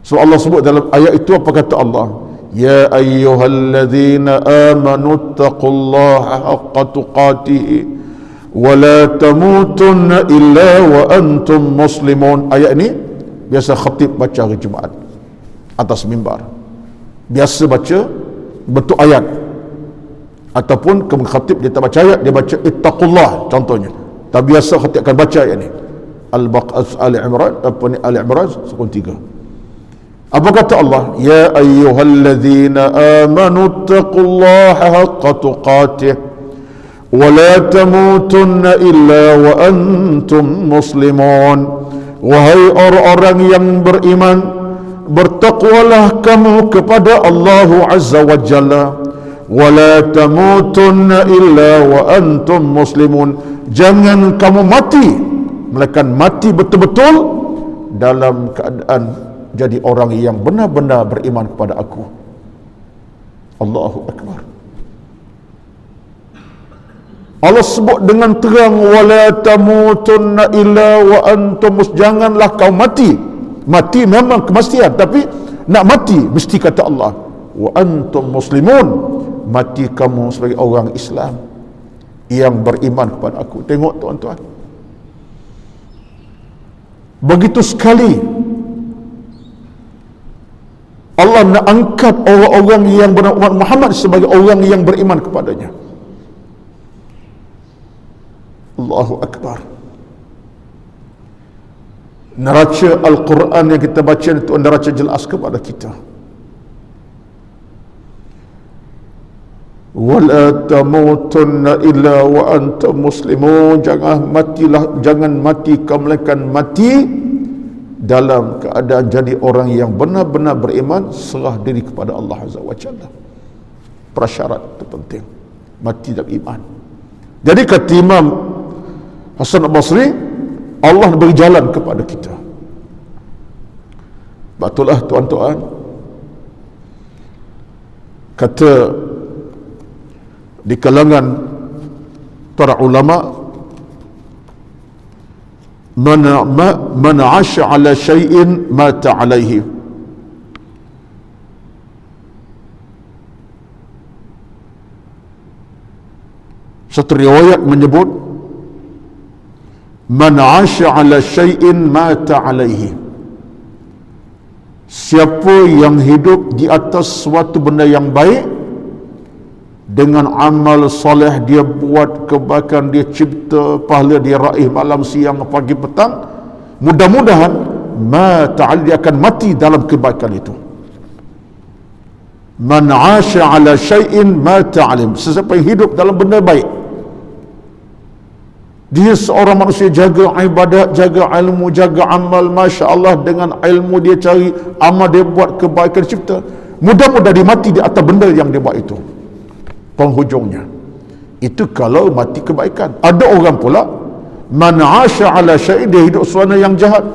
So Allah sebut dalam ayat itu, apa kata Allah? Ya ayyuhalladzina amanu taqullaha haqqa tuqatih wa la tamutunna illa wa antum muslimun. Ayat ini biasa khatib baca hari Jumaat atas mimbar. Biasa baca bentuk ayat, ataupun khatib dia tak baca ayat, dia baca ittaqullah contohnya. Tak biasa khatib akan baca ayat ni. Al-Imran, apa ni, Al-Imran 103. Apa kata Allah? Ya ayyuhalladzina amanu taqullaha haqqa tuqatih wa la tamutunna illa wa antum muslimun. Wahai orang-orang yang beriman, bertakwalah kamu kepada Allah Azza wa Jalla, wa la tamutunna illa wa antum muslimun. Jangan kamu mati melainkan mati betul-betul dalam keadaan jadi orang yang benar-benar beriman kepada aku. Allahu Akbar. Allah sebut dengan terang, wala tamutunna illa wa antum, janganlah kau mati. Mati memang kemastian, tapi nak mati mesti kata Allah wa antum muslimun, mati kamu sebagai orang Islam yang beriman kepada aku. Tengok tuan-tuan, begitu sekali Allah nak angkat orang-orang yang beriman Muhammad sebagai orang yang beriman kepadanya. Allahu Akbar. Neraca Al-Quran yang kita baca itu neraca jelas kepada kita. Wala tamutunna illa wa antum muslimun, jangan mati kamu melainkan mati dalam keadaan jadi orang yang benar-benar beriman, serah diri kepada Allah Azza wa Jalla. Prasyarat itu penting, mati dalam iman. Jadi kata Imam Hasan Al-Basri, Allah beri jalan kepada kita. Betullah tuan-tuan, kata di kalangan para ulama, man 'asha 'ala syai'in mata 'alaihi. Satu riwayat menyebut man 'asha 'ala syai'in mata 'alaihi. Siapa yang hidup di atas suatu benda yang baik, dengan amal soleh dia buat kebaikan, dia cipta pahala, dia raih malam siang pagi petang, mudah-mudahan dia akan mati dalam kebaikan itu. Man 'asha 'ala syai'in mata 'alim. Sesiapa yang hidup dalam benda baik, dia seorang manusia jaga ibadat, jaga ilmu, jaga amal, Masya Allah, dengan ilmu dia cari, amal dia buat, kebaikan cipta, mudah-mudahan dia mati di atas benda yang dia buat itu. Penghujungnya itu kalau mati kebaikan. Ada orang pula man 'asha 'ala syai'in, dia hidup suasana yang jahat,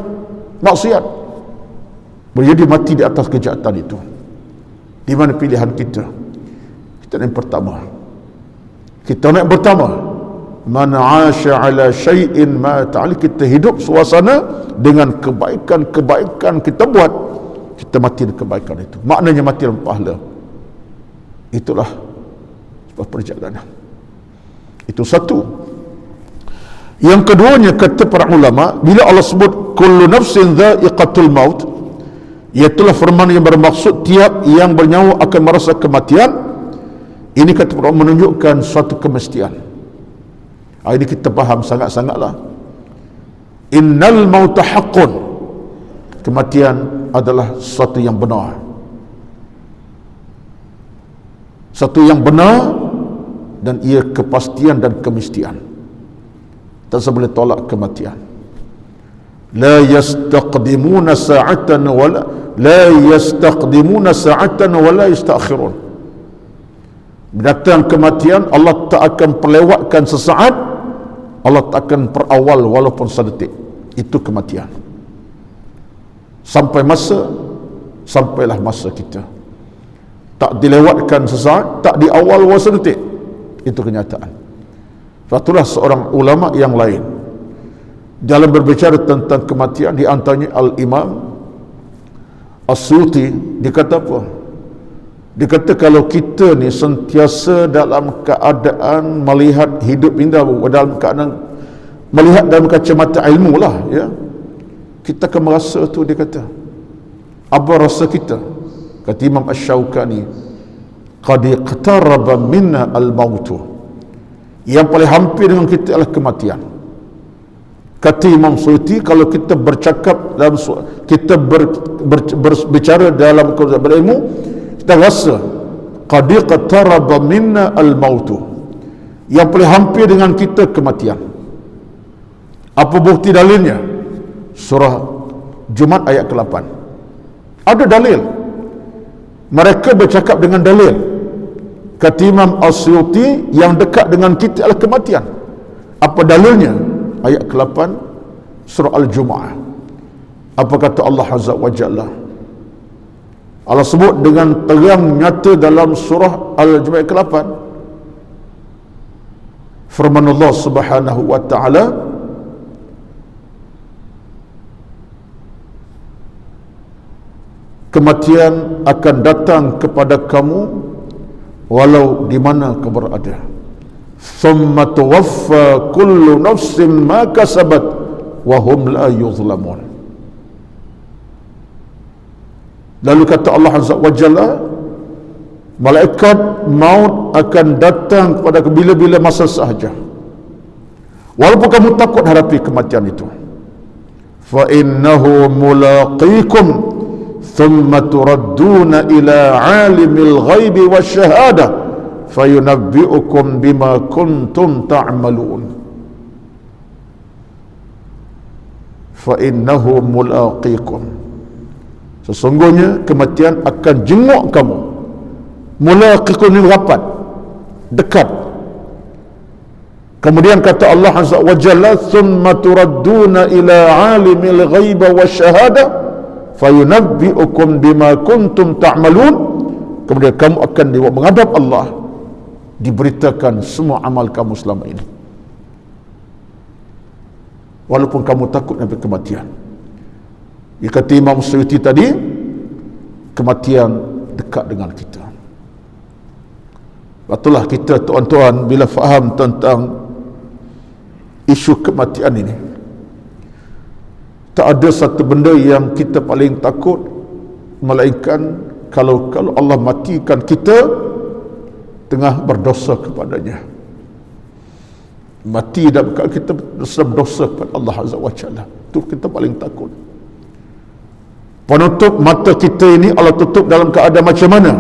maksiat, Boleh jadi mati di atas kejahatan itu. Di mana pilihan kita? Kita yang pertama. Kita yang pertama. Man 'asha 'ala syai'in mata 'alaihi. Kita hidup suasana dengan kebaikan-kebaikan kita buat, kita mati dengan kebaikan itu. Maknanya mati dalam pahala. Itulah sebuah perjalanan. Itu satu. Yang keduanya, kata para ulama, bila Allah sebut kullu nafsin dha'iqatul maut, iaitulah firman yang bermaksud tiap yang bernyawa akan merasa kematian. Ini kata para ulama menunjukkan suatu kemestian. Ini kita faham sangat-sangatlah. Innal mauta haqqun. Kematian adalah sesuatu yang benar. Satu yang benar, dan ia kepastian dan kemestian. Tak boleh tolak kematian. La yastaqdimuna sa'atan wala la yastaqdimuna sa'atan wala yastakhirun. Datang kematian, Allah tak akan perlewatkan sesaat, Allah tak akan perawal walaupun sedetik. Itu kematian. Sampai masa, sampailah masa kita. Tak dilewatkan sesaat, tak diawal walaupun sedetik. Itu kenyataan. Itulah seorang ulama yang lain dalam berbicara tentang kematian, di antaranya Al-Imam As-Suyuti, dia kata apa? Dia kata kalau kita ni sentiasa dalam keadaan melihat hidup indah, dalam keadaan melihat dalam kacamata ilmu lah, ya, kita akan merasa tu. Dia kata, apa rasa kita? Kata Imam Asy-Syaukani, qad iqtaraba minna al-mautu. Yang paling hampir dengan kita adalah kematian. Kata Imam Suyuti, kalau kita bercakap dalam kita berbicara dalam berilmu, kita rasa qad iqtaraba minna al-mautu. Yang paling hampir dengan kita kematian. Apa bukti dalilnya? Surah Jumaat ayat ke-8. Ada dalil. Mereka bercakap dengan dalil. Kata Imam As-Suyuti, yang dekat dengan kita adalah kematian. Apa dalilnya? Ayat ke-8 surah Al-Jumu'ah. Apa kata Allah Azza wa Jalla? Allah sebut dengan terang nyata dalam surah Al-Jumu'ah ayat ke-8. Firman Allah Subhanahu wa ta'ala, kematian akan datang kepada kamu walau di mana kau berada. Thumma tuwaffa kullu nafsin ma kasabat wa hum la yuzlamun. Lalu kata Allah Azza wa Jalla, malaikat maut akan datang kepada bila-bila masa sahaja, walaupun kamu takut hadapi kematian itu. Fa innahu mulaqikum thumma turadduna ila alimil ghaibi wasyahada fayunabbi'ukum bima kuntum ta'malun. Fa innahu mulaqikum. Sesungguhnya kematian akan jenguk kamu. Mulaqikum ni rapat, dekat. Kemudian kata Allah Azza wa Jalla, thumma turadduna ila alimil ghaibi wasyahada fayunabbi'ukum bima kuntum ta'malun. Kemudian kamu akan menghadap Allah, diberitakan semua amal kamu selama ini, walaupun kamu takut sampai kematian. Dia kata Imam Suyuti tadi, kematian dekat dengan kita. Itulah kita tuan-tuan, bila faham tentang isu kematian ini, tak ada satu benda yang kita paling takut melainkan kalau Allah matikan kita tengah berdosa kepadanya. Mati dalam keadaan kita sedang berdosa kepada Allah Azza wa Jalla. Itu kita paling takut. Penutup mata kita ini Allah tutup dalam keadaan macam mana?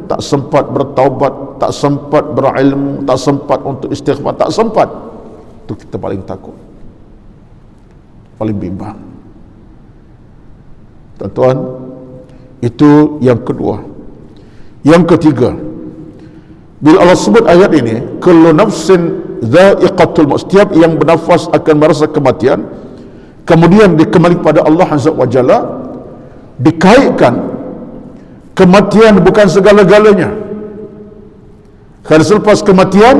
Tak sempat bertaubat, tak sempat berilmu, tak sempat untuk istighfar, tak sempat. Itu kita paling takut, paling bimbang. Tuan-tuan, itu yang kedua. Yang ketiga, bila Allah sebut ayat ini, kullu nafsin dha'iqatul maut, setiap yang bernafas akan merasa kematian, kemudian dikembali pada Allah Azza wa Jalla, dikaitkan kematian bukan segala-galanya. Kalau selepas kematian,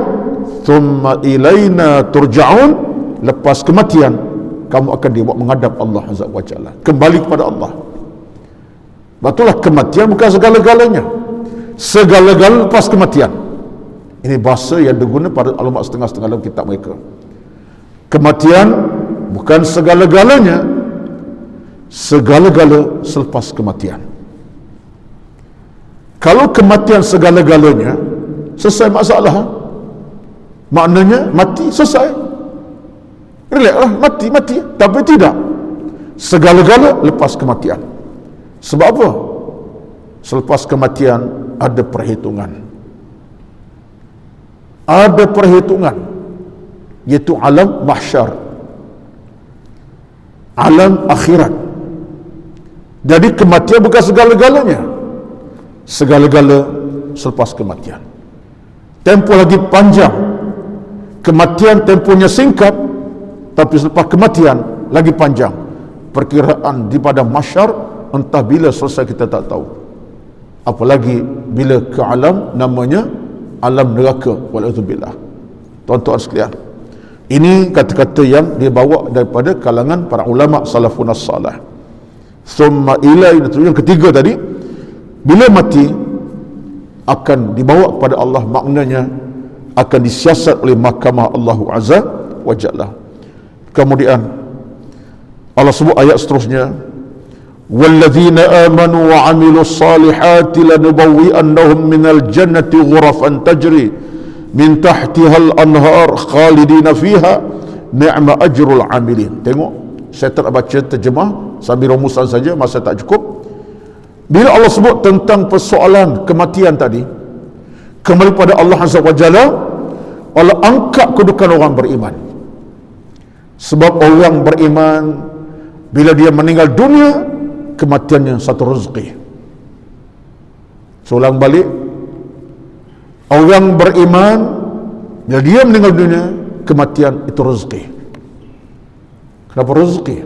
thumma ilaina turja'un, lepas kematian kamu akan dibawa menghadap Allah Azza wa Jalla, kembali kepada Allah. Betullah kematian bukan segala-galanya. Segala-galanya lepas kematian. Ini bahasa yang digunakan pada ulama setengah-setengah dalam kitab mereka. Kematian bukan segala-galanya, segala-gala selepas kematian. Kalau kematian segala-galanya, selesai masalah. Maknanya mati, selesai. Relaxlah, mati. Tapi tidak. Segala-gala lepas kematian. Sebab apa? Selepas kematian ada perhitungan. Ada perhitungan, iaitu alam mahsyar, alam akhirat. Jadi kematian bukan segala-galanya. Segala-gala selepas kematian. Tempoh lagi panjang. Kematian tempohnya singkat, tapi selepas kematian lagi panjang. Perkiraan di pada mahsyar entah bila selesai kita tak tahu. Apalagi bila ke alam namanya alam neraka, wala'udzubillah. Tuan-tuan sekalian, ini kata-kata yang dibawa daripada kalangan para ulama salafun as-salih. Thumma ilaina, yang ketiga tadi, bila mati akan dibawa kepada Allah, maknanya akan disiasat oleh mahkamah Allah Azza wa Jalla. Kemudian Allah sebut ayat seterusnya, walladzina amanu wa amilus salihati lanubawwi'annahum minal jannati ghurafan tajri min tahtihal anhar khalidina fiha ni'ma ajrul amilin. Tengok, saya tak baca terjemah sambil rumusan saja, masa tak cukup. Bila Allah sebut tentang persoalan kematian tadi, kembali pada Allah Azza wa Jalla, Allah angkat kedudukan orang beriman. Sebab orang beriman bila dia meninggal dunia, kematiannya satu rezeki. Seorang balik, orang beriman bila dia meninggal dunia, kematian itu rezeki. Kenapa rezeki?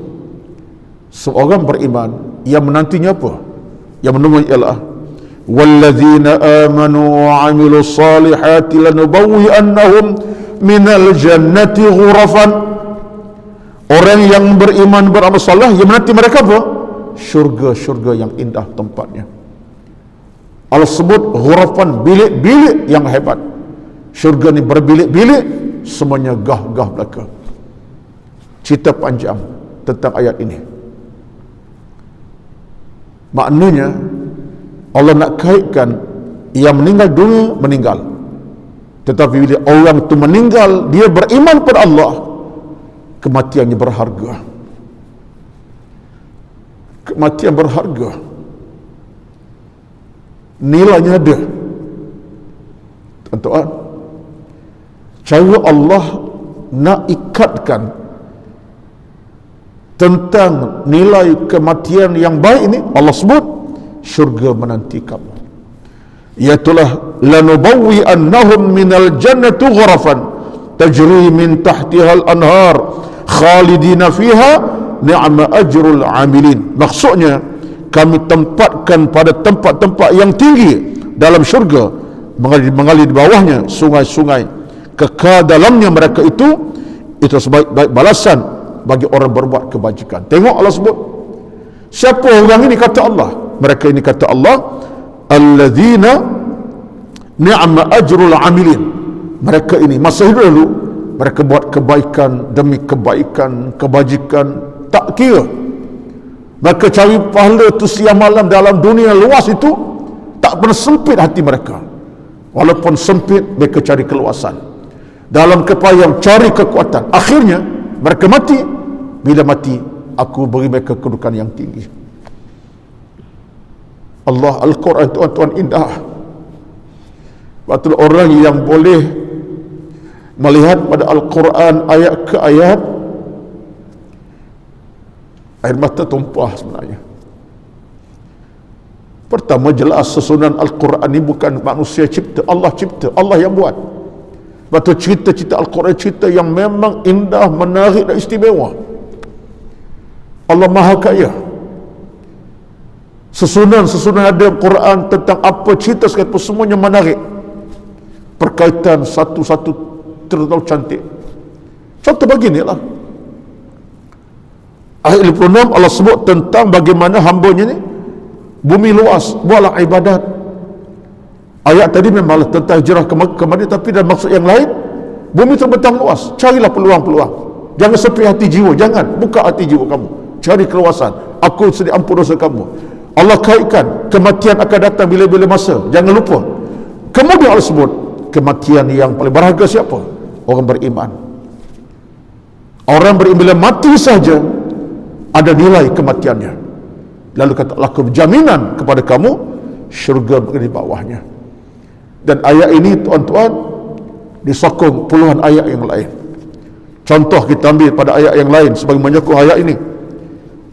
Seorang beriman yang menantinya apa? Yang menunggu ialah walladzina amanu wa amilus salihati lanubawwi'annahum minal jannati ghurafan. Orang yang beriman beramal saleh yang menanti mereka apa? Syurga-syurga yang indah tempatnya. Allah sebut ghurafan, bilik-bilik yang hebat. Syurga ni berbilik-bilik, semuanya gah-gah belaka. Cerita panjang tentang ayat ini. Maknanya Allah nak kaitkan yang meninggal dunia meninggal, tetapi bila orang itu meninggal dia beriman pada Allah, kematiannya berharga. Kematian berharga, nilainya ada. Tuan-tuan, cara Allah nak ikatkan tentang nilai kematian yang baik ini, Allah sebut syurga menanti kamu, iaitulah lanubawwi'annahum minal jannati ghurafan tajri min tahtihal anhar khalidina fiha ni'ma ajrul amilin. Maksudnya kami tempatkan pada tempat-tempat yang tinggi dalam syurga, mengalir di bawahnya sungai-sungai, kekal dalamnya mereka itu sebaik-baik balasan bagi orang berbuat kebajikan. Tengok Allah sebut siapa orang ini, kata Allah, mereka ini kata Allah, alladzina ni'ma ajrul amilin. Mereka ini masa hidup dulu mereka buat kebaikan demi kebaikan, kebajikan tak kira. Mereka cari pahala tu siang malam dalam dunia luas itu, tak pernah sempit hati mereka. Walaupun sempit, mereka cari keluasan. Dalam kepayang cari kekuatan. Akhirnya mereka mati. Bila mati, aku beri mereka kedudukan yang tinggi. Allah, Al-Quran tuan-tuan indah. Betul, orang yang boleh melihat pada Al-Quran ayat ke ayat, air mata tumpah sebenarnya. Pertama, jelas susunan Al-Quran ini bukan manusia cipta, Allah cipta, Allah yang buat. Betul, cerita-cerita Al-Quran cerita yang memang indah, menarik dan istimewa. Allah Maha Kaya. Sesunan ada Quran tentang apa cerita sekali semuanya menarik, perkaitan satu-satu terlalu cantik. Contoh beginilah, ayat 56 Allah sebut tentang bagaimana hamba-Nya ni bumi luas, buatlah ibadat. Ayat tadi memanglah tentang hijrah ke Madinah, tapi dalam maksud yang lain, bumi terbentang luas, carilah peluang-peluang. Jangan sepi hati jiwa, jangan buka hati jiwa kamu, cari keluasan. Aku sedia ampun dosa kamu. Allah kaitkan kematian akan datang bila-bila masa, jangan lupa. Kemudian Allah sebut kematian yang paling berharga siapa? Orang beriman. Orang beriman bila mati saja ada nilai kematiannya. Lalu kata Allah, jaminan kepada kamu syurga di bawahnya. Dan ayat ini tuan-tuan disokong puluhan ayat yang lain. Contoh kita ambil pada ayat yang lain sebagai menyokong ayat ini.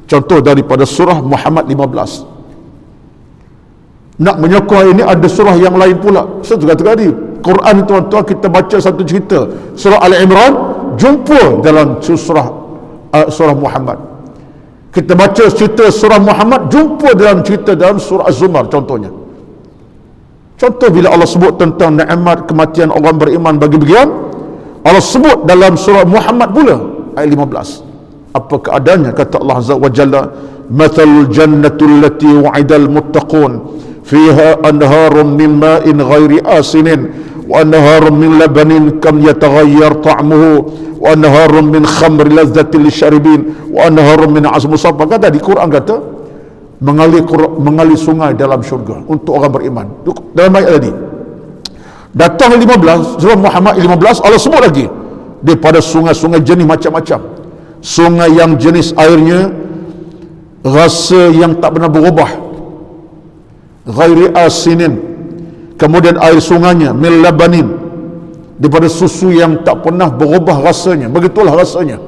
Contoh daripada surah Muhammad 15. Nak menyokong ayat ini ada surah yang lain pula. Saya juga tadi Quran tuan-tuan, kita baca satu cerita surah Al-Imran, jumpa dalam surah Muhammad. Kita baca cerita surah Muhammad, jumpa dalam cerita dalam surah Az-Zumar contohnya. Contoh bila Allah sebut tentang nikmat kematian orang beriman bagi bagian, Allah sebut dalam surah Muhammad pula ayat 15. Apa keadaannya? Kata Allah Azza wa Jalla, mathalul jannatu allati wa'idal muttaqun fiha anharun min ma'in ghairi asinin wa anharun min labanin kam yataghayyar ta'muhu wa anharun min khamri lazzatin lisyaribin wa anharun min asal musaffa. Kata di Quran kata mengalir sungai dalam syurga untuk orang beriman. Dalam ayat tadi datang 15 surah Muhammad 15, Allah sebut lagi daripada sungai-sungai jenis macam-macam. Sungai yang jenis airnya rasa yang tak pernah berubah, ghairi asinin. Kemudian air sungainya min labanin, daripada susu yang tak pernah berubah rasanya, begitulah rasanya.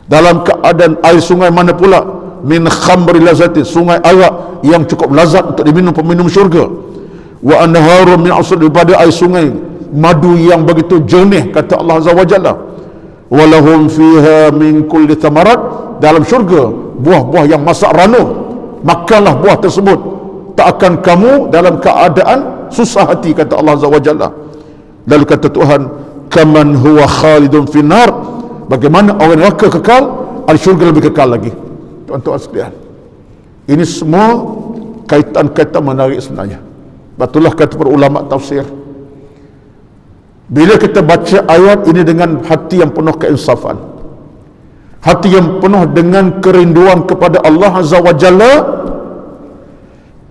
Dalam keadaan air sungai mana pula? Min khamri lazatin, sungai arak yang cukup lazat untuk diminum peminum syurga. Wa anharun min asal, daripada air sungai madu yang begitu jernih, kata Allah Azza wa Jalla. Walahum fiha min kulli thamarat, dalam syurga buah-buah yang masak ranuh, makanlah buah tersebut, tak akan kamu dalam keadaan susah hati, kata Allah Azza wa Jalla. Lalu kata Tuhan, kaman huwa khalidun finnar, bagaimana orang neraka kekal, al syurga lebih kekal lagi. Tuan-tuan sekalian, ini semua kaitan-kaitan menarik sebenarnya. Betullah kata para ulama tafsir, bila kita baca ayat ini dengan hati yang penuh keinsafan, hati yang penuh dengan kerinduan kepada Allah Azza wa Jalla,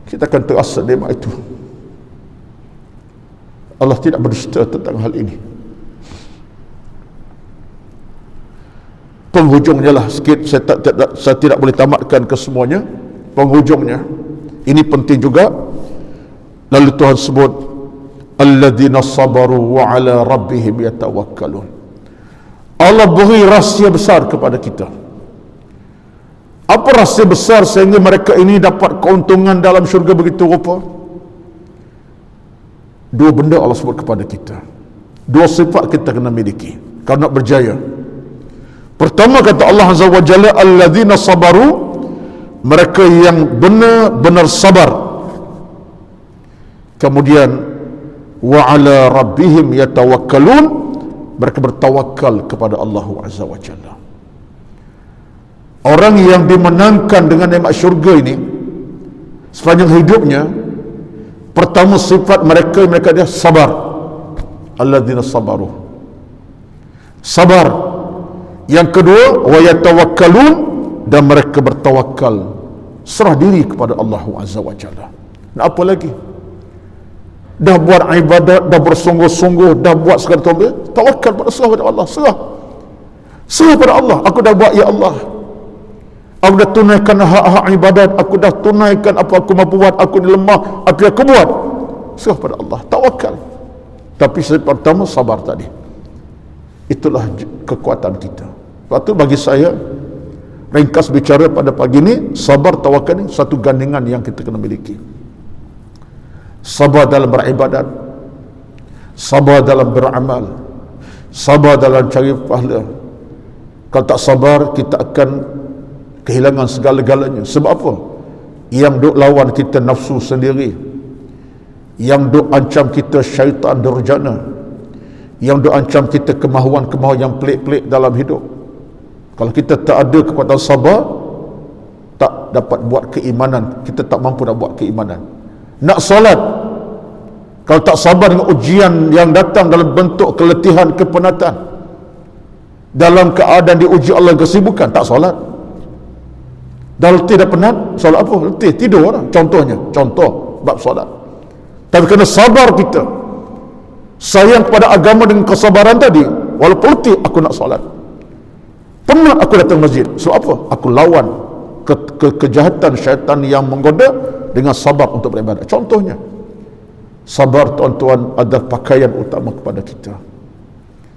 kita akan terasa nikmat itu. Allah tidak berdusta tentang hal ini. Penghujungnya lah sikit, saya tidak boleh tamatkan kesemuanya. Penghujungnya ini penting juga. Lalu Tuhan sebut alladzina sabaru wa ala rabbihim yatawakkalun. Allah beri rahsia besar kepada kita. Apa rahsia besar sehingga mereka ini dapat keuntungan dalam syurga begitu rupa? Dua benda Allah sebut kepada kita, dua sifat kita kena miliki kalau nak berjaya. Pertama kata Allah Azza wa Jalla, alladzina sabaru, mereka yang benar-benar sabar. Kemudian wa ala rabbihim yatawakkalun, mereka bertawakal kepada Allah Azza wa Jalla. Orang yang dimenangkan dengan nikmat syurga ini sepanjang hidupnya, pertama sifat mereka dia sabar. Alladzina sabaru, sabar. Yang kedua, wa yatawakkalun, dan mereka bertawakal, serah diri kepada Allah Azza wa Jalla. Nak apa lagi? Dah buat ibadat, dah bersungguh-sungguh, dah buat segala tombol, tawakal pada Allah, serah pada Allah. Aku dah buat, ya Allah, aku dah tunaikan hak-hak ibadat, aku dah tunaikan apa aku mampu buat, aku ni lemah, apa aku buat, serah pada Allah, tawakal. Tapi pertama sabar tadi, itulah kekuatan kita. Sebab tu bagi saya, ringkas bicara pada pagi ini, sabar tawakal ni satu gandingan yang kita kena miliki. Sabar dalam beribadat, sabar dalam beramal, sabar dalam cari pahala. Kalau tak sabar, kita akan kehilangan segala-galanya. Sebab apa? yang duk lawan kita nafsu sendiri, yang duk ancam kita syaitan durjana, yang duk ancam kita kemahuan-kemahuan yang pelik-pelik dalam hidup. Kalau kita tak ada kekuatan sabar, tak dapat buat keimanan, kita tak mampu nak buat keimanan. Nak solat, kalau tak sabar dengan ujian yang datang dalam bentuk keletihan, kepenatan, dalam keadaan diuji Allah kesibukan, tak solat. Dah letih dah penat, solat apa? Letih, tidur lah. Contoh bab solat. Tapi kena sabar kita, sayang kepada agama dengan kesabaran tadi. Walaupun letih, aku nak solat. Penat aku datang masjid. Sebab apa? Aku lawan kejahatan syaitan yang menggoda dengan sabar untuk beribadat. Contohnya, sabar, tuan-tuan, adalah pakaian utama kepada kita.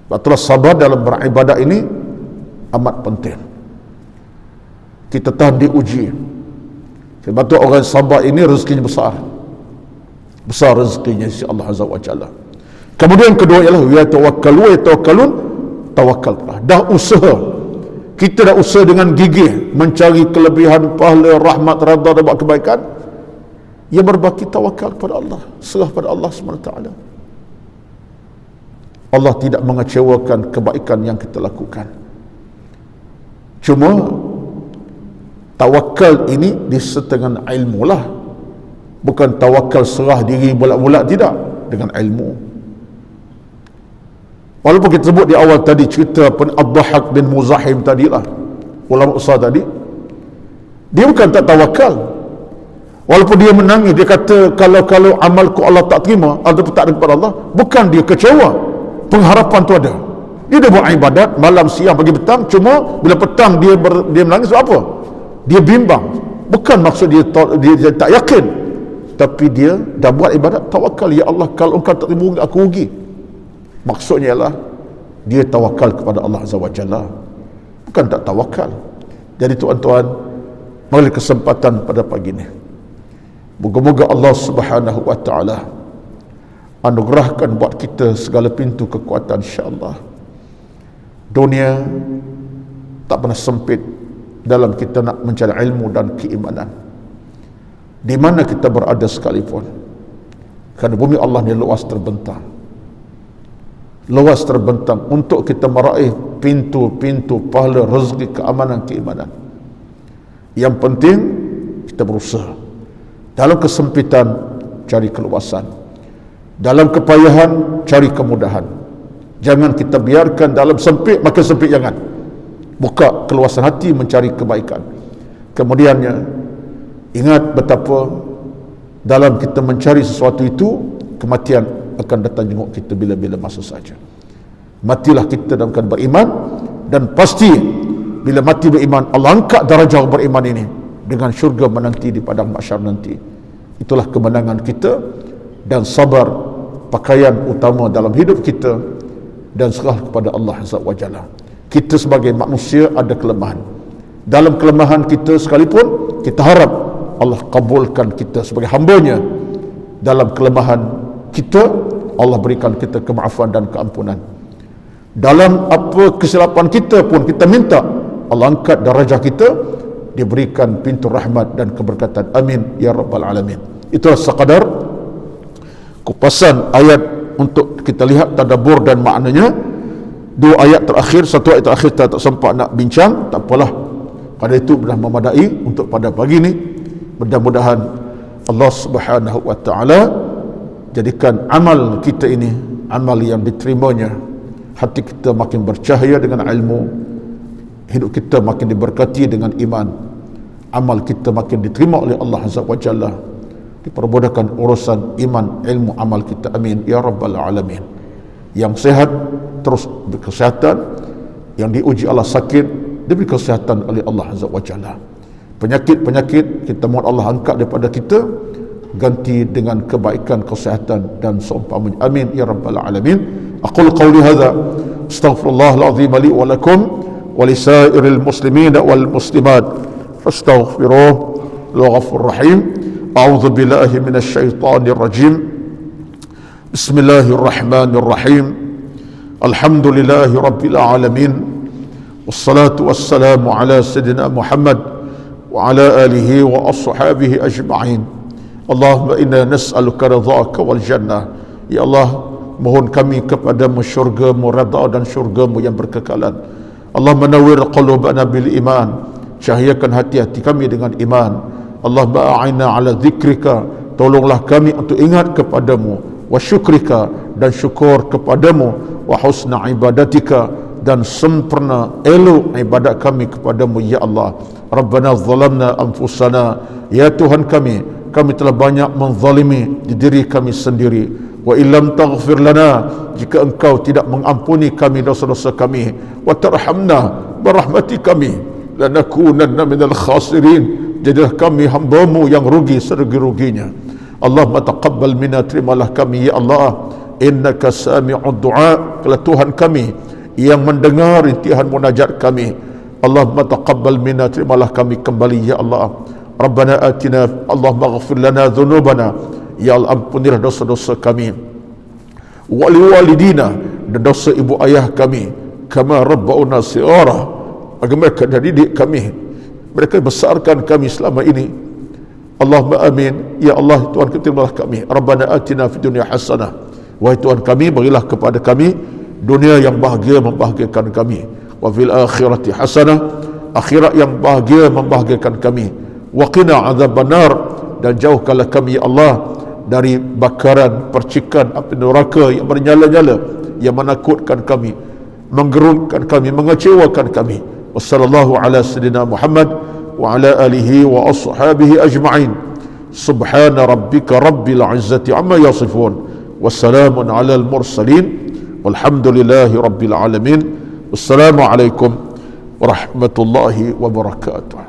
Sebab itulah sabar dalam beribadat ini amat penting. Kita tahan diuji. Sebab itu orang sabar ini rezekinya besar. Besar rezekinya si Allah Azza wa Jalla. Kemudian kedua ialah ya tawakkalun, tawakal. Dah usaha. Kita dah usaha dengan gigih mencari kelebihan, pahala, rahmat, redha dan buat kebaikan. Ya berbaki tawakal kepada Allah, serah pada Allah SWT. Allah tidak mengecewakan kebaikan yang kita lakukan. Cuma tawakal ini disertai dengan ilmu lah. Bukan tawakal serah diri bulat-bulat, tidak, dengan ilmu. Walaupun kita sebut di awal tadi cerita Ad-Dhahhak bin Muzahim tadilah, ulama usaha tadi, dia bukan tak tawakal. Walaupun dia menangis, dia kata kalau amalku Allah tak terima ataupun tak ada kepada Allah, bukan dia kecewa, pengharapan tu ada. Dia dah buat ibadat malam, siang, pagi, petang, cuma bila petang dia menangis. Sebab apa? Dia bimbang. Bukan maksud dia tak yakin, tapi dia dah buat ibadat, tawakal, ya Allah, kalau engkau tak terima aku rugi. Maksudnya ialah dia tawakal kepada Allah Azza wa Jalla, bukan tak tawakal. Jadi tuan-tuan, mari kesempatan pada pagi ini, moga-moga Allah Subhanahu wa taala anugerahkan buat kita segala pintu kekuatan, insya-Allah. Dunia tak pernah sempit dalam kita nak mencari ilmu dan keimanan, di mana kita berada sekalipun, kerana bumi Allah ni luas terbentang untuk kita meraih pintu-pintu pahala, rezeki, keamanan, keimanan. Yang penting kita berusaha. Dalam kesempitan cari keluasan, dalam kepayahan cari kemudahan. Jangan kita biarkan dalam sempit makin sempit, jangan. Buka keluasan hati mencari kebaikan. Kemudiannya ingat betapa dalam kita mencari sesuatu itu, kematian akan datang jenguk kita bila-bila masa saja. Matilah kita dalam keadaan beriman, dan pasti bila mati beriman, Allah angkat darjah beriman ini dengan syurga menanti di padang mahsyar nanti. Itulah kemenangan kita, dan sabar pakaian utama dalam hidup kita, dan serah kepada Allah Azza wa Jalla. Kita sebagai manusia ada kelemahan. Dalam kelemahan kita sekalipun, kita harap Allah kabulkan kita sebagai hambanya. Dalam kelemahan kita, Allah berikan kita kemaafan dan keampunan. Dalam apa kesilapan kita pun, kita minta Allah angkat darjah kita, diberikan pintu rahmat dan keberkatan. Amin ya rabbal alamin. Itulah sekadar kupasan ayat untuk kita lihat tadabbur dan maknanya. Dua ayat terakhir, satu ayat terakhir kita tak sempat nak bincang, tak apalah, pada itu sudah memadai untuk pada pagi ini. Mudah-mudahan Allah Subhanahu wa taala jadikan amal kita ini amal yang diterimanya, hati kita makin bercahaya dengan ilmu, hidup kita makin diberkati dengan iman, amal kita makin diterima oleh Allah Azza wa Jalla, dipermudahkan urusan iman, ilmu, amal kita. Amin ya rabbal alamin. Yang sehat terus berkesihatan, yang diuji Allah sakit diberi kesihatan oleh Allah Azza wa Jalla. Penyakit-penyakit kita mohon Allah angkat daripada kita, ganti dengan kebaikan, kesihatan dan seumpamanya. Amin ya rabbal alamin. Aqul qawli hadza astaghfirullahal azim li wa lakum wa lisairil muslimin wal muslimat fastaghfiruhu al-ghafurur rahim. A'udzu billahi minasy syaithanir rajim. Bismillahirrahmanirrahim. Alhamdulillahi rabbil alamin. Wassalatu wassalamu ala sayyidina Muhammad وعلى آله وأصحابه أجمعين. اللهم إنا نسألك رضاك والجنة. Ya Allah, mohon kami kepadamu syurgamu, redha dan syurgamu yang berkekalan. Allah menawwir qulubana bil iman, cahayakan hati-hati kami dengan iman. Allah ba'ina ala dzikrika, tolonglah kami untuk ingat kepadamu, wa syukrika, dan syukur kepadamu, wa husna ibadatika, dan sempurna elok ibadat kami kepadamu ya Allah. Rabbana zalamna anfusana, ya Tuhan kami telah banyak menzalimi diri kami sendiri. Wa illam taghfir lana, jika engkau tidak mengampuni kami dosa-dosa kami, wa tarhamna berahmati kami, lanakunanna minal khasirin, jadilah kami hamba-Mu yang rugi serugi-ruginya. Allahumma taqabbal minna, terimalah kami ya Allah, innaka sami'ud du'a, kalau Tuhan kami yang mendengar intihan munajat kami. Allahumma taqabbal minna, terimalah kami kembali ya Allah. Rabbana atina, Allahumma ghafir lana dhunubana, ya Allah ampunilah dosa-dosa kami, wali walidina, dan dosa ibu ayah kami, kama rabbauna sighara, agar mereka dah didik kami, mereka besarkan kami selama ini. Allahumma amin ya Allah. Tuhan terimalah kami. Rabbana atina fid dunya hasanah, wahai Tuhan kami berilah kepada kami dunia yang bahagia membahagiakan kami, wa fil akhirati hasanah, akhirat yang bahagia membahagiakan kami, wa qina adzabannar, dan jauhkanlah kami ya Allah dari bakaran percikan api neraka yang bernyala-nyala, yang menakutkan kami, menggerunkan kami, mengecewakan kami. Wassallallahu ala sayyidina Muhammad wa ala alihi wa ashabihi ajma'in. Subhana rabbika rabbil izzati amma yasifun, wassalamun ala al-mursalin, walhamdulillahi rabbil alamin. Wassalamu alaikum warahmatullahi wabarakatuh.